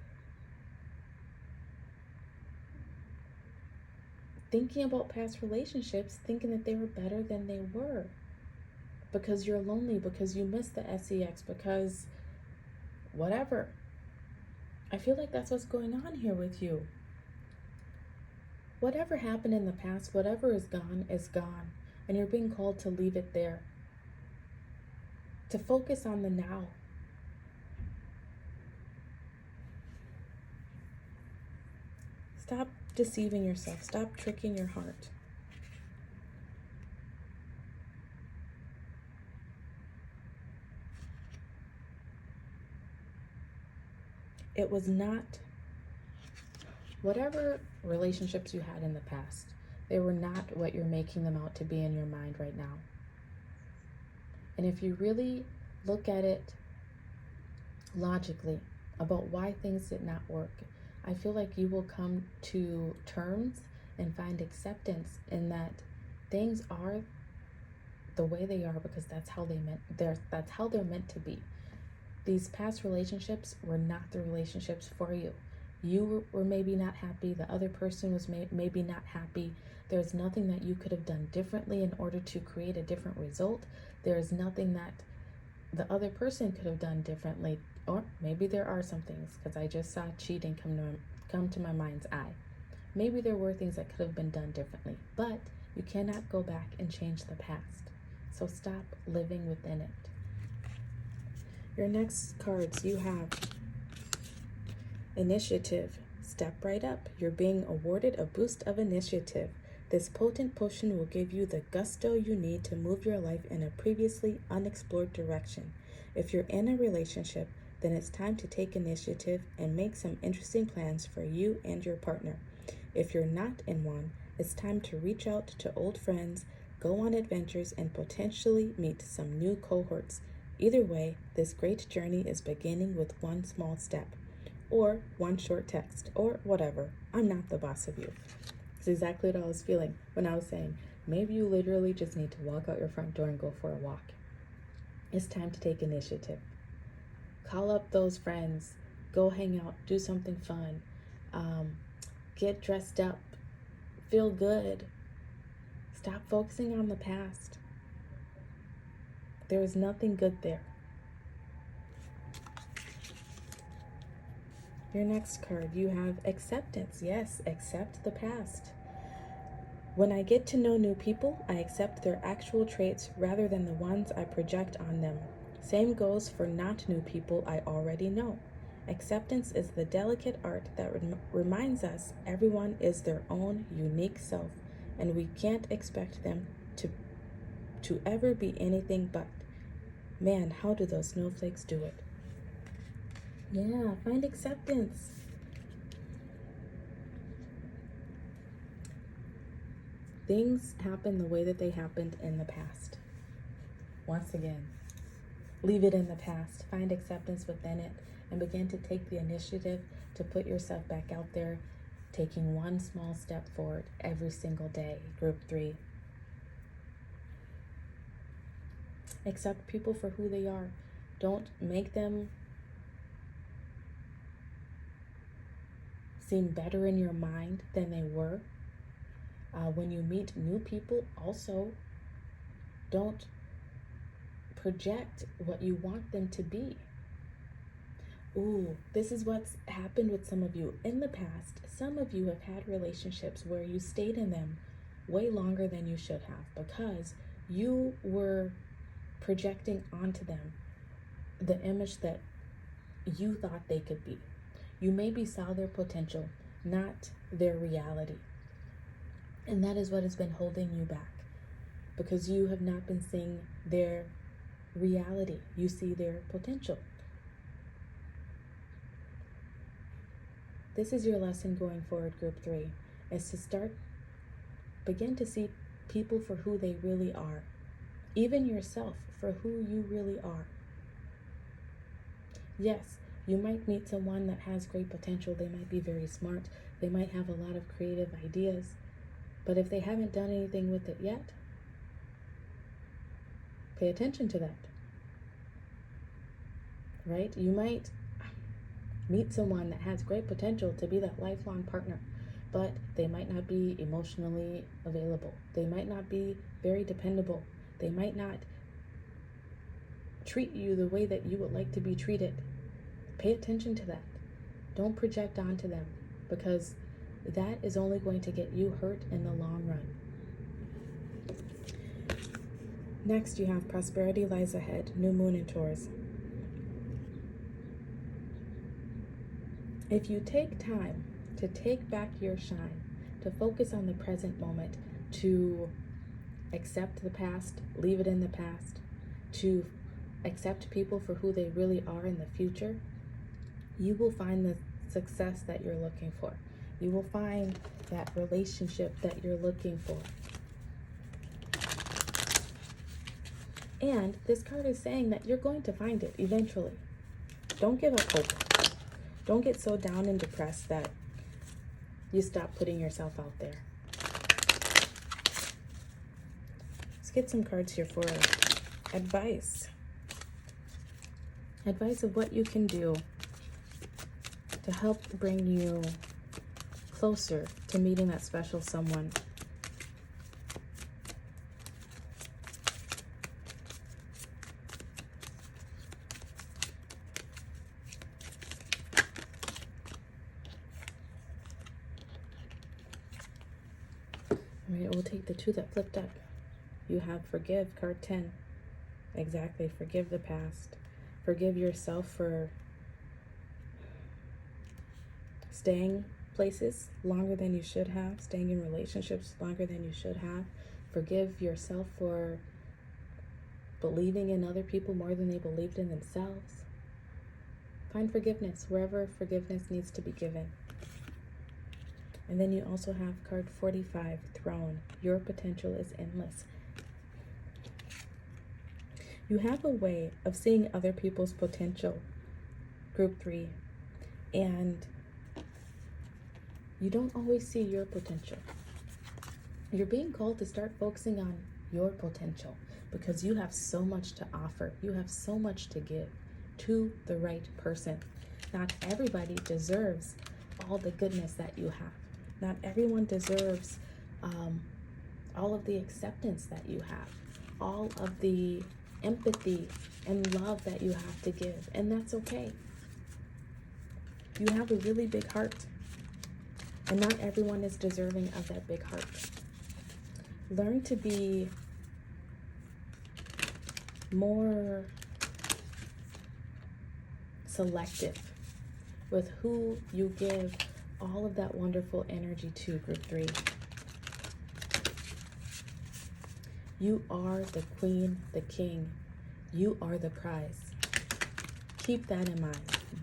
thinking about past relationships, thinking that they were better than they were? Because you're lonely, because you miss the sex, because whatever. I feel like that's what's going on here with you. Whatever happened in the past, whatever is gone, and you're being called to leave it there. To focus on the now. Stop deceiving yourself. Stop tricking your heart. It was not, whatever relationships you had in the past, they were not what you're making them out to be in your mind right now. And if you really look at it logically about why things did not work, I feel like you will come to terms and find acceptance in that things are the way they are because that's how they're meant to be. These past relationships were not the relationships for you. You were maybe not happy. The other person was maybe not happy. There's nothing that you could have done differently in order to create a different result. There's nothing that the other person could have done differently. Or maybe there are some things, because I just saw cheating come to my mind's eye. Maybe there were things that could have been done differently, but you cannot go back and change the past. So stop living within it. Your next cards, you have initiative. Step right up. You're being awarded a boost of initiative. This potent potion will give you the gusto you need to move your life in a previously unexplored direction. If you're in a relationship, then it's time to take initiative and make some interesting plans for you and your partner. If you're not in one, it's time to reach out to old friends, go on adventures, and potentially meet some new cohorts. Either way, this great journey is beginning with one small step, or one short text, or whatever. I'm not the boss of you. It's exactly what I was feeling when I was saying, maybe you literally just need to walk out your front door and go for a walk. It's time to take initiative. Call up those friends, go hang out, do something fun, get dressed up, feel good. Stop focusing on the past. There is nothing good there. Your next card, you have acceptance. Yes, accept the past. When I get to know new people, I accept their actual traits rather than the ones I project on them. Same goes for not new people I already know. Acceptance is the delicate art that reminds us everyone is their own unique self, and we can't expect them to ever be anything but. Man, how do those snowflakes do it? Yeah, find acceptance. Things happen the way that they happened in the past. Once again, leave it in the past. Find acceptance within it and begin to take the initiative to put yourself back out there taking one small step forward every single day. Group 3. Accept people for who they are. Don't make them seem better in your mind than they were. When you meet new people, also, don't project what you want them to be. Ooh, this is what's happened with some of you in the past. Some of you have had relationships where you stayed in them way longer than you should have because you were projecting onto them the image that you thought they could be. You maybe saw their potential, not their reality. And that is what has been holding you back because you have not been seeing their reality. You see their potential. This is your lesson going forward, Group 3, is to begin to see people for who they really are. Even yourself for who you really are. Yes, you might meet someone that has great potential. They might be very smart. They might have a lot of creative ideas. But if they haven't done anything with it yet, pay attention to that. Right? You might meet someone that has great potential to be that lifelong partner, but they might not be emotionally available. They might not be very dependable. They might not treat you the way that you would like to be treated. Pay attention to that. Don't project onto them because that is only going to get you hurt in the long run. Next, you have prosperity lies ahead, new moon in Taurus. If you take time to take back your shine, to focus on the present moment, to accept the past, leave it in the past, to accept people for who they really are in the future, you will find the success that you're looking for. You will find that relationship that you're looking for. And this card is saying that you're going to find it eventually. Don't give up hope. Don't get so down and depressed that you stop putting yourself out there. Let's get some cards here for advice. Advice of what you can do to help bring you closer to meeting that special someone. All right, we'll take the two that flipped up. You have forgive, card 10. Exactly, forgive the past. Forgive yourself for staying places longer than you should have, staying in relationships longer than you should have. Forgive yourself for believing in other people more than they believed in themselves. Find forgiveness wherever forgiveness needs to be given. And then you also have card 45, Throne. Your potential is endless. You have a way of seeing other people's potential, Group 3, and you don't always see your potential. You're being called to start focusing on your potential because you have so much to offer. You have so much to give to the right person. Not everybody deserves all the goodness that you have. Not everyone deserves all of the acceptance that you have, all of the empathy and love that you have to give, and that's okay. You have a really big heart, and not everyone is deserving of that big heart. Learn to be more selective with who you give all of that wonderful energy to, Group 3. You are the queen, the king. You are the prize. Keep that in mind.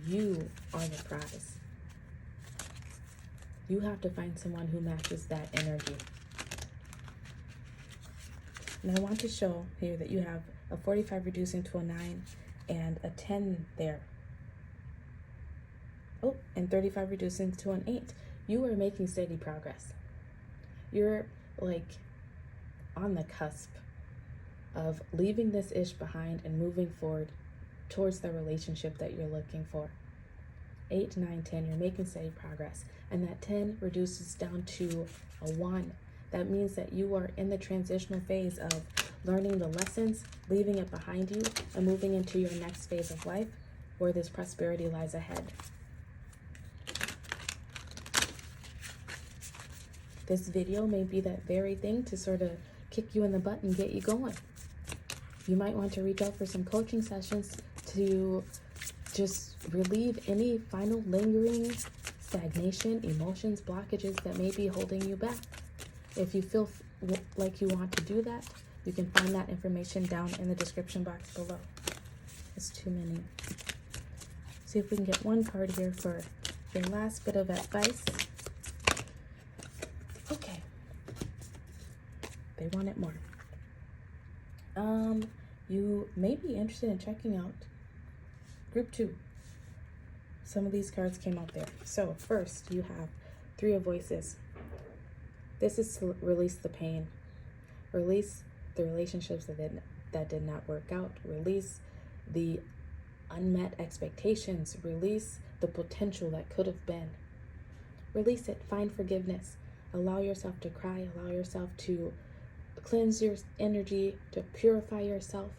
You are the prize. You have to find someone who matches that energy. And I want to show here that you have a 45 reducing to a 9 and a 10 there. Oh, and 35 reducing to an 8. you are making steady progress. You're like on the cusp of leaving this ish behind and moving forward towards the relationship that you're looking for. 8, 9, 10, you're making steady progress. And that 10 reduces down to a 1. That means that you are in the transitional phase of learning the lessons, leaving it behind you, and moving into your next phase of life where this prosperity lies ahead. This video may be that very thing to sort of kick you in the butt and get you going. You might want to reach out for some coaching sessions to just relieve any final lingering stagnation, emotions, blockages that may be holding you back. If you feel like you want to do that, you can find that information down in the description box below. It's too many. See if we can get one card here for your last bit of advice. Okay. They want it more. You may be interested in checking out Group 2. Some of these cards came out there. So first, you have 3 of Voices. This is to release the pain. Release the relationships that did not work out. Release the unmet expectations. Release the potential that could have been. Release it. Find forgiveness. Allow yourself to cry. Allow yourself to cleanse your energy, to purify yourself.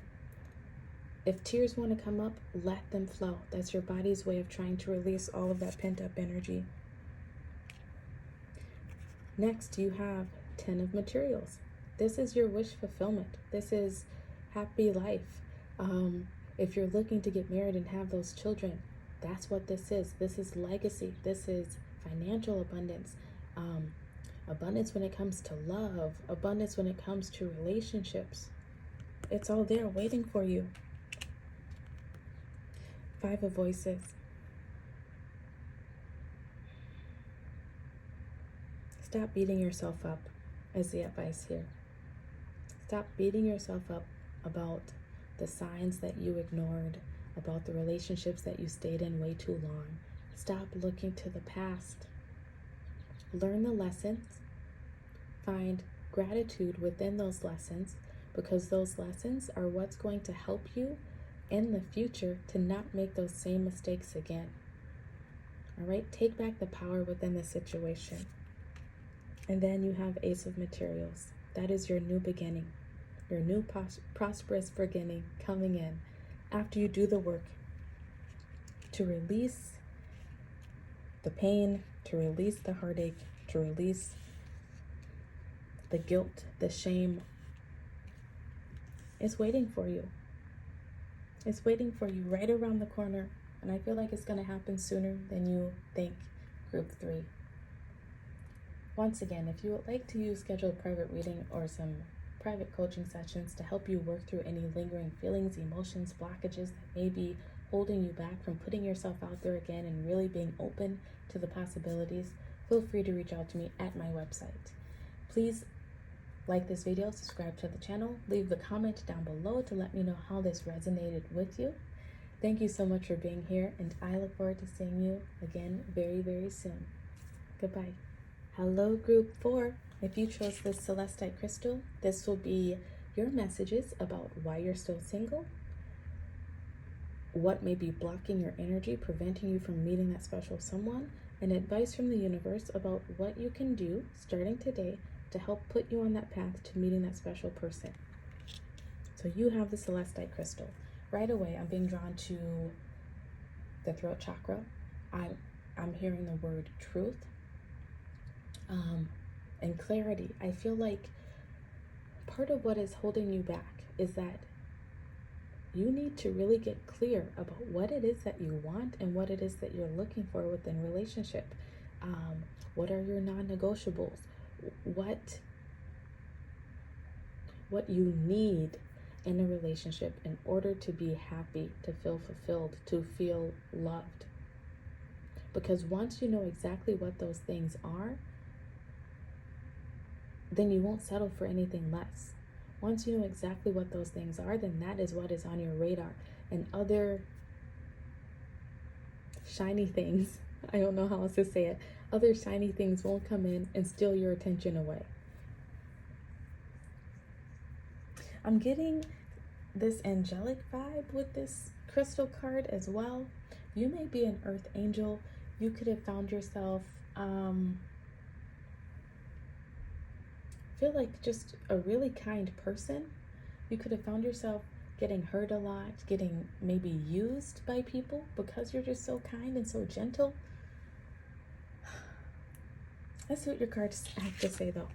If tears want to come up, let them flow. That's your body's way of trying to release all of that pent-up energy. Next, you have 10 of Materials. This is your wish fulfillment. This is happy life. If you're looking to get married and have those children, that's what this is. This is legacy. This is financial abundance. Abundance when it comes to love. Abundance when it comes to relationships. It's all there waiting for you. 5 of Voices. Stop beating yourself up is the advice here. Stop beating yourself up about the signs that you ignored, about the relationships that you stayed in way too long. Stop looking to the past. Learn the lessons. Find gratitude within those lessons, because those lessons are what's going to help you in the future to not make those same mistakes again. All right, take back the power within the situation. And then you have Ace of Materials. That is your new beginning, your new prosperous beginning coming in after you do the work to release the pain, to release the heartache, to release the guilt, the shame. It's waiting for you. It's waiting for you right around the corner. And I feel like it's going to happen sooner than you think, Group 3. Once again, if you would like to schedule a private reading or some private coaching sessions to help you work through any lingering feelings, emotions, blockages that may be holding you back from putting yourself out there again and really being open to the possibilities, feel free to reach out to me at my website. Please like this video, subscribe to the channel, leave the comment down below to let me know how this resonated with you. Thank you so much for being here, and I look forward to seeing you again very, very soon. Goodbye. Hello, Group 4. If you chose this celestite crystal, this will be your messages about why you're still single, what may be blocking your energy, preventing you from meeting that special someone, and advice from the universe about what you can do starting today to help put you on that path to meeting that special person. So you have the celestite crystal. Right away, I'm being drawn to the throat chakra. I'm hearing the word truth and clarity. I feel like part of what is holding you back is that you need to really get clear about what it is that you want and what it is that you're looking for within relationship. What are your non-negotiables? What you need in a relationship in order to be happy, to feel fulfilled, to feel loved. Because once you know exactly what those things are, then you won't settle for anything less. Once you know exactly what those things are, then that is what is on your radar. And other shiny things I don't know how else to say it. Other shiny things won't come in and steal your attention away. I'm getting this angelic vibe with this crystal card as well. You may be an earth angel. You could have found yourself feel like just a really kind person. You could have found yourself getting hurt a lot, getting maybe used by people because you're just so kind and so gentle. Let's see what your cards have to say though.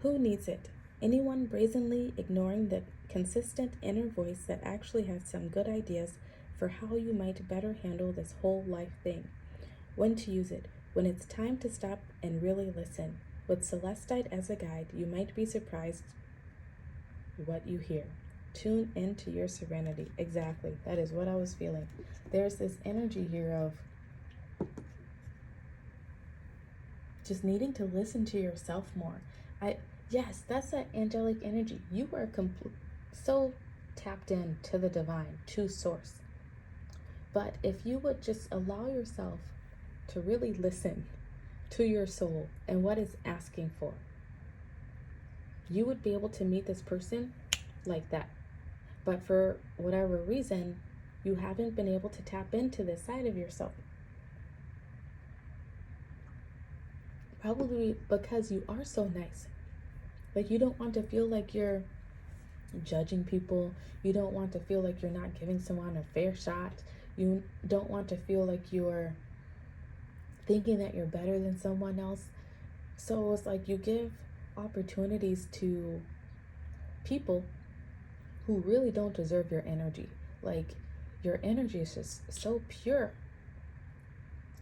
Who needs it? Anyone brazenly ignoring the consistent inner voice that actually has some good ideas for how you might better handle this whole life thing. When to use it. When it's time to stop and really listen. With Celestite as a guide, you might be surprised what you hear. Tune into your serenity. Exactly. That is what I was feeling. There's this energy here of just needing to listen to yourself more. Yes, that's that angelic energy. You are so tapped in to the divine, to source. But if you would just allow yourself to really listen to your soul and what it's asking for, you would be able to meet this person like that. But for whatever reason, you haven't been able to tap into this side of yourself. Probably because you are so nice. Like, you don't want to feel like you're judging people. You don't want to feel like you're not giving someone a fair shot. You don't want to feel like you're thinking that you're better than someone else. So it's like you give opportunities to people who really don't deserve your energy. Like, your energy is just so pure,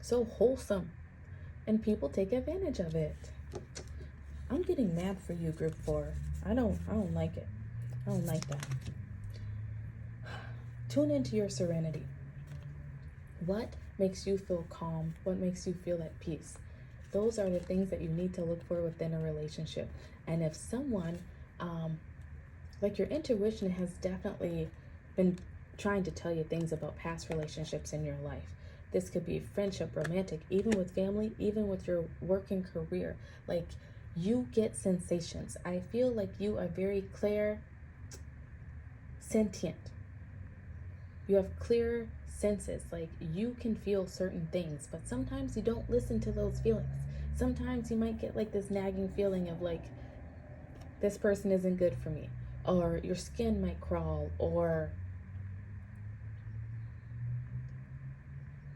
so wholesome, and people take advantage of it. I'm getting mad for you, group 4. I don't like it. I don't like that. Tune into your serenity. What makes you feel calm? What makes you feel at peace? Those are the things that you need to look for within a relationship. And if someone, like, your intuition has definitely been trying to tell you things about past relationships in your life. This could be friendship, romantic, even with family, even with your working career. Like, you get sensations. I feel like you are very clear, sentient. You have clear senses. Like, you can feel certain things, but sometimes you don't listen to those feelings. Sometimes you might get like this nagging feeling of like, this person isn't good for me, or your skin might crawl, or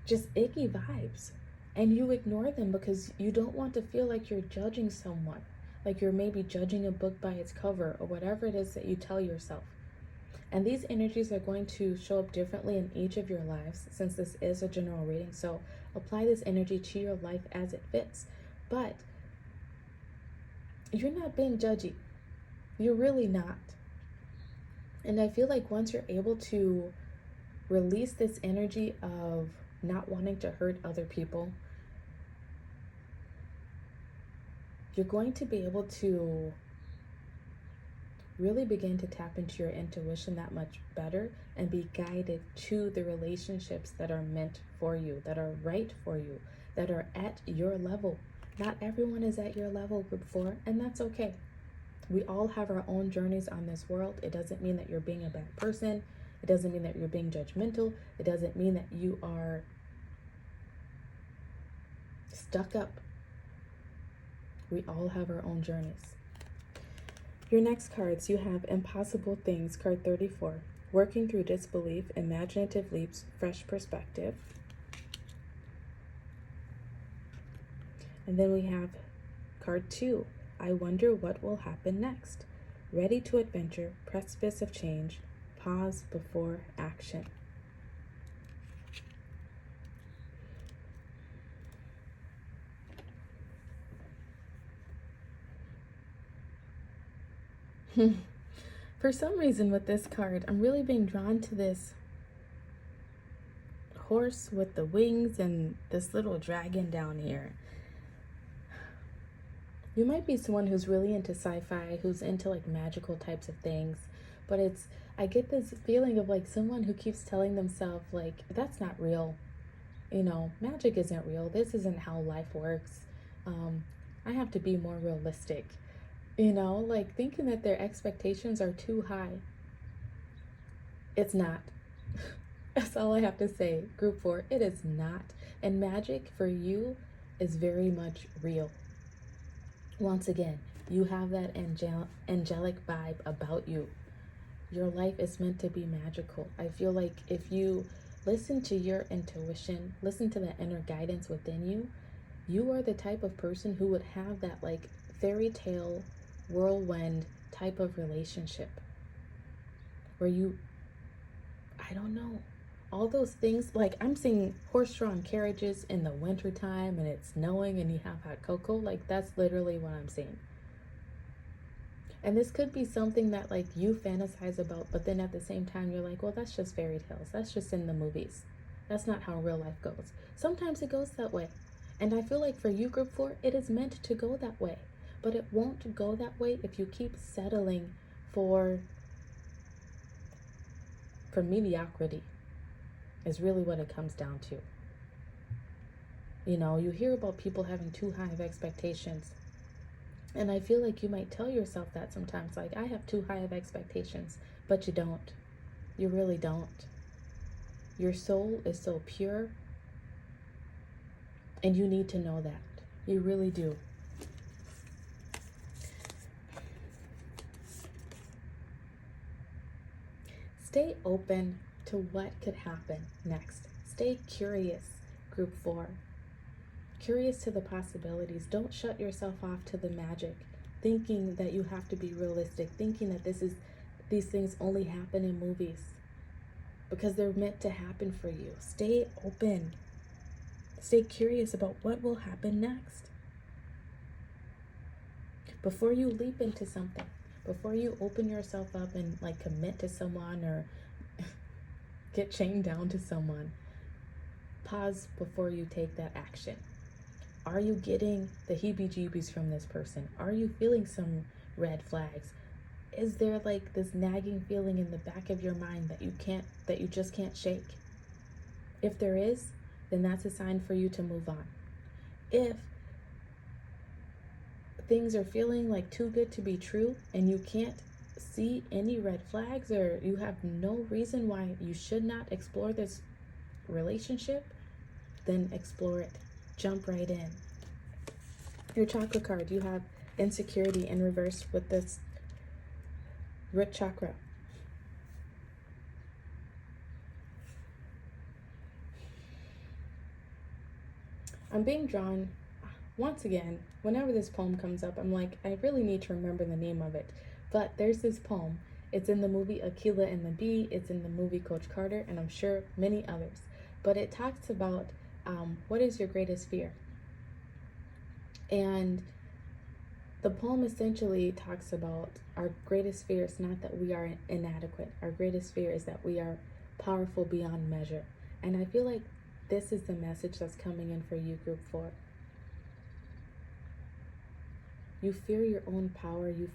just icky vibes, and you ignore them because you don't want to feel like you're judging someone, like you're maybe judging a book by its cover, or whatever it is that you tell yourself. And these energies are going to show up differently in each of your lives, since this is a general reading. So apply this energy to your life as it fits. But you're not being judgy. You're really not. And I feel like once you're able to release this energy of not wanting to hurt other people, you're going to be able to really begin to tap into your intuition that much better and be guided to the relationships that are meant for you, that are right for you, that are at your level. Not everyone is at your level, group 4, and that's okay. We all have our own journeys on this world. It doesn't mean that you're being a bad person. It doesn't mean that you're being judgmental. It doesn't mean that you are stuck up. We all have our own journeys. Your next cards, you have Impossible Things, card 34. Working through disbelief, imaginative leaps, fresh perspective. And then we have card 2. I wonder what will happen next. Ready to adventure, precipice of change, pause before action. For some reason with this card, I'm really being drawn to this horse with the wings and this little dragon down here. You might be someone who's really into sci-fi, who's into like magical types of things, but I get this feeling of like someone who keeps telling themselves like, that's not real. magic isn't real. This isn't how life works. I have to be more realistic. Like thinking that their expectations are too high. It's not. That's all I have to say. Group 4, it is not. And magic for you is very much real. Once again, you have that angelic vibe about you. Your life is meant to be magical. I feel like if you listen to your intuition, listen to the inner guidance within you, you are the type of person who would have that like fairy tale whirlwind type of relationship where you, I don't know, all those things. Like I'm seeing horse-drawn carriages in the wintertime and it's snowing and you have hot cocoa. Like that's literally what I'm seeing. And this could be something that like you fantasize about, but then at the same time you're like, well, that's just fairy tales. That's just in the movies. That's not how real life goes. Sometimes it goes that way. And I feel like for you, Group 4, it is meant to go that way. But it won't go that way if you keep settling for mediocrity, is really what it comes down to. You hear about people having too high of expectations. And I feel like you might tell yourself that sometimes, like, I have too high of expectations, but you don't. You really don't. Your soul is so pure, and you need to know that. You really do. Stay open to what could happen next. Stay curious, Group 4. Curious to the possibilities. Don't shut yourself off to the magic, thinking that you have to be realistic, thinking that these things only happen in movies, because they're meant to happen for you. Stay open. Stay curious about what will happen next. Before you leap into something, before you open yourself up and like commit to someone or get chained down to someone, pause before you take that action. Are you getting the heebie-jeebies from this person? Are you feeling some red flags? Is there like this nagging feeling in the back of your mind that you just can't shake? If there is, then that's a sign for you to move on. If things are feeling like too good to be true and you can't see any red flags, or you have no reason why you should not explore this relationship, then explore it. Jump right in. Your chakra card, you have insecurity in reverse with this root chakra. I'm being drawn, once again, whenever this poem comes up, I'm like, I really need to remember the name of it. But there's this poem. It's in the movie Akilah and the Bee. It's in the movie Coach Carter, and I'm sure many others. But it talks about what is your greatest fear? And the poem essentially talks about our greatest fear is not that we are inadequate. Our greatest fear is that we are powerful beyond measure. And I feel like this is the message that's coming in for you, Group 4. You fear your own power. You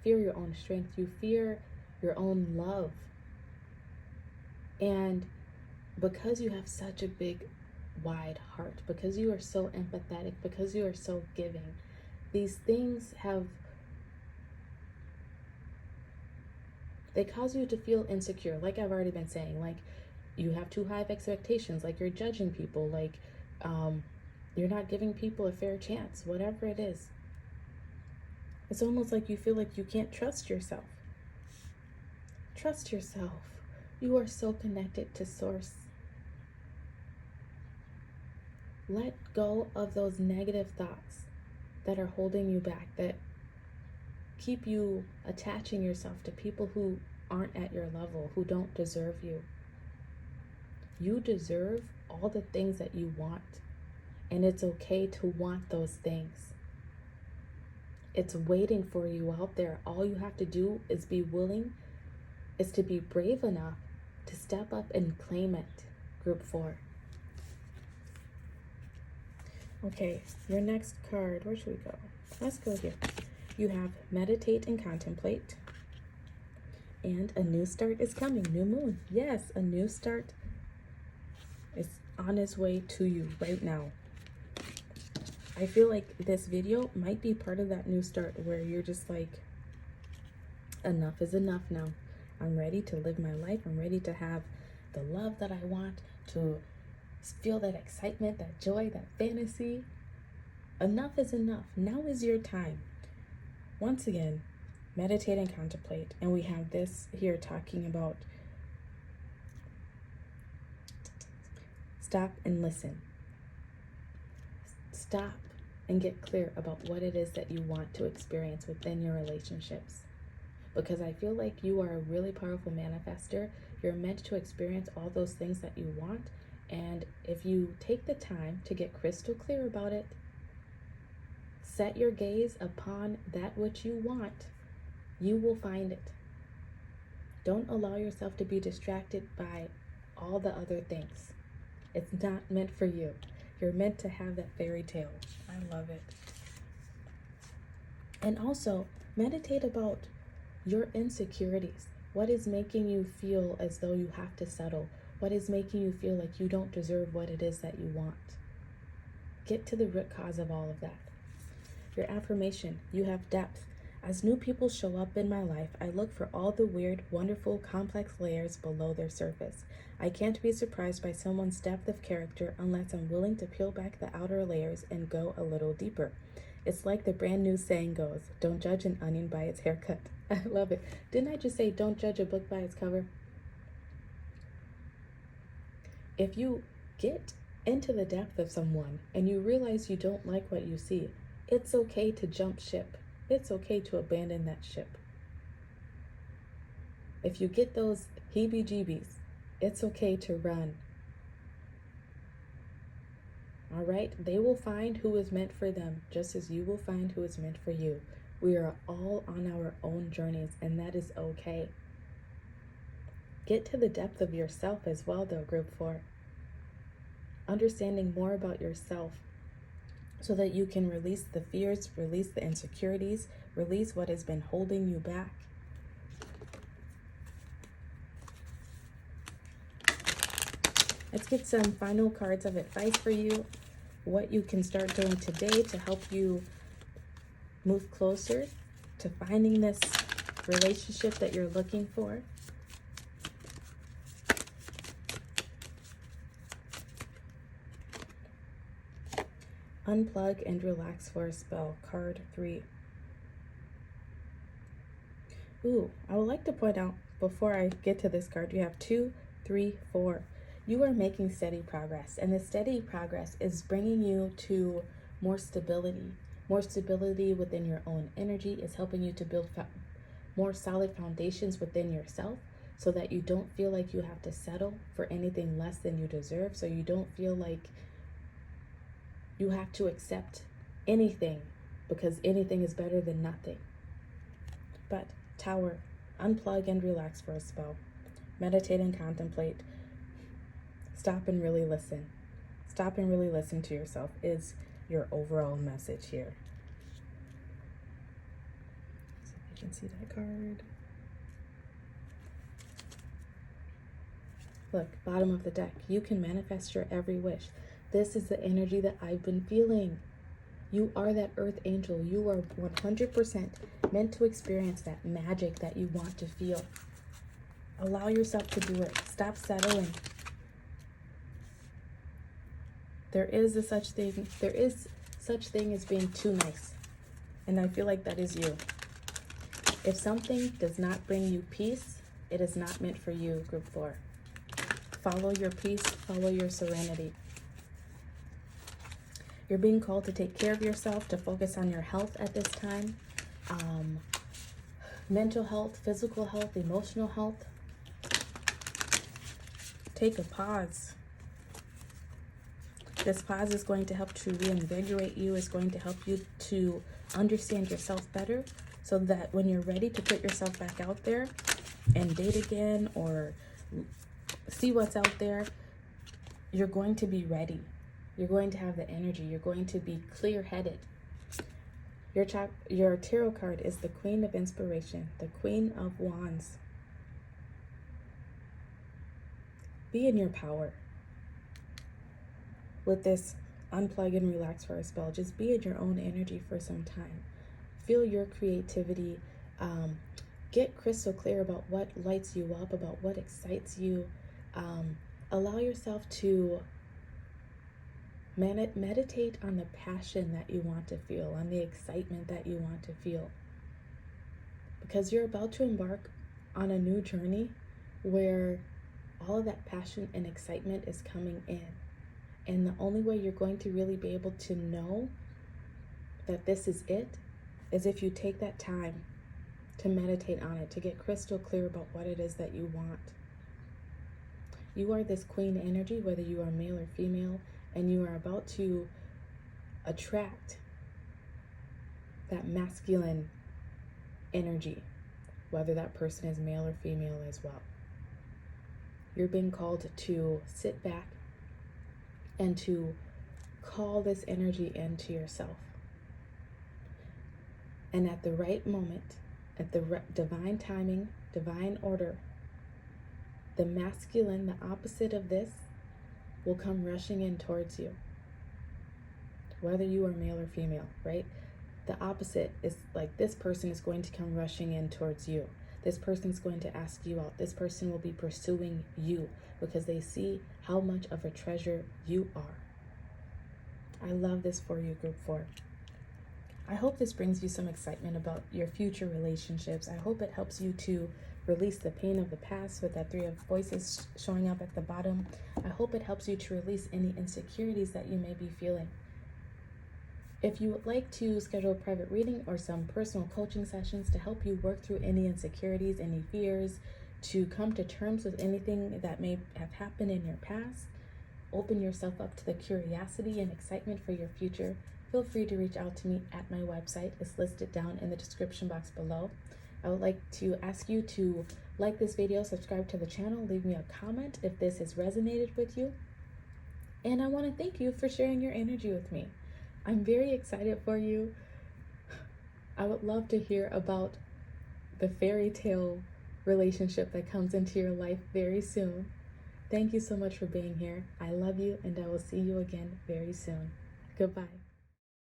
fear your own strength. You fear your own love. And because you have such a big, wide heart, because you are so empathetic, because you are so giving, these things they cause you to feel insecure. Like I've already been saying, like you have too high of expectations, like you're judging people, like you're not giving people a fair chance, whatever it is. It's almost like you feel like you can't trust yourself. Trust yourself. You are so connected to Source. Let go of those negative thoughts that are holding you back, that keep you attaching yourself to people who aren't at your level, who don't deserve you. You deserve all the things that you want, and it's okay to want those things. It's waiting for you out there. All you have to do is be willing, is to be brave enough to step up and claim it, Group 4. Okay, your next card, where should we go? Let's go here. You have meditate and contemplate. And a new start is coming, new moon. Yes, a new start is on its way to you right now. I feel like this video might be part of that new start where you're just like, enough is enough now. I'm ready to live my life. I'm ready to have the love that I want, to feel that excitement, that joy, that fantasy. Enough is enough. Now is your time. Once again, meditate and contemplate. And we have this here talking about stop and listen. Stop and get clear about what it is that you want to experience within your relationships. Because I feel like you are a really powerful manifester. You're meant to experience all those things that you want. And if you take the time to get crystal clear about it, set your gaze upon that which you want, you will find it. Don't allow yourself to be distracted by all the other things. It's not meant for you. You're meant to have that fairy tale. I love it. And also, meditate about your insecurities. What is making you feel as though you have to settle? What is making you feel like you don't deserve what it is that you want? Get to the root cause of all of that. Your affirmation, you have depth. As new people show up in my life, I look for all the weird, wonderful, complex layers below their surface. I can't be surprised by someone's depth of character unless I'm willing to peel back the outer layers and go a little deeper. It's like the brand new saying goes, don't judge an onion by its haircut. I love it. Didn't I just say don't judge a book by its cover? If you get into the depth of someone and you realize you don't like what you see, it's okay to jump ship. It's okay to abandon that ship. If you get those heebie-jeebies, it's okay to run. All right? They will find who is meant for them, just as you will find who is meant for you. We are all on our own journeys, and that is okay. Get to the depth of yourself as well, though, Group 4. Understanding more about yourself so that you can release the fears, release the insecurities, release what has been holding you back. Let's get some final cards of advice for you, what you can start doing today to help you move closer to finding this relationship that you're looking for. Unplug and relax for a spell. Card 3. Ooh, I would like to point out before I get to this card, you have 2, 3, 4. You are making steady progress, and the steady progress is bringing you to more stability. More stability within your own energy is helping you to build more solid foundations within yourself so that you don't feel like you have to settle for anything less than you deserve, so you don't feel like you have to accept anything because anything is better than nothing. But Tower, unplug and relax for a spell. Meditate and contemplate. Stop and really listen. Stop and really listen to yourself is your overall message here. So you can see that card. Look, bottom of the deck. You can manifest your every wish. This is the energy that I've been feeling. You are that earth angel. You are 100% meant to experience that magic that you want to feel. Allow yourself to do it. Stop settling. There is such thing as being too nice. And I feel like that is you. If something does not bring you peace, it is not meant for you, Group 4. Follow your peace, follow your serenity. You're being called to take care of yourself, to focus on your health at this time. Mental health, physical health, emotional health. Take a pause. This pause is going to help to reinvigorate you. It's going to help you to understand yourself better so that when you're ready to put yourself back out there and date again or see what's out there, you're going to be ready. You're going to have the energy. You're going to be clear-headed. Your tarot card is the Queen of Inspiration, the Queen of Wands. Be in your power. with this unplug and relax for a spell. Just be in your own energy for some time. Feel your creativity. Get crystal clear about what lights you up, about what excites you. Allow yourself to meditate on the passion that you want to feel, on the excitement that you want to feel. Because you're about to embark on a new journey where all of that passion and excitement is coming in. And the only way you're going to really be able to know that this is it is if you take that time to meditate on it, to get crystal clear about what it is that you want. You are this queen energy, whether you are male or female, and you are about to attract that masculine energy, whether that person is male or female as well. You're being called to sit back and to call this energy into yourself. And at the right moment, at the divine timing, divine order, the masculine, the opposite of this, will come rushing in towards you. Whether you are male or female, right? The opposite is like this person is going to come rushing in towards you. This person is going to ask you out. This person will be pursuing you because they see how much of a treasure you are. I love this for you, Group 4. I hope this brings you some excitement about your future relationships. I hope it helps you to release the pain of the past with that 3 of voices showing up at the bottom. I hope it helps you to release any insecurities that you may be feeling. If you would like to schedule a private reading or some personal coaching sessions to help you work through any insecurities, any fears, to come to terms with anything that may have happened in your past, open yourself up to the curiosity and excitement for your future, feel free to reach out to me at my website. It's listed down in the description box below. I would like to ask you to like this video, subscribe to the channel, leave me a comment if this has resonated with you. And I want to thank you for sharing your energy with me. I'm very excited for you. I would love to hear about the fairy tale relationship that comes into your life very soon. Thank you so much for being here. I love you, and I will see you again very soon. Goodbye.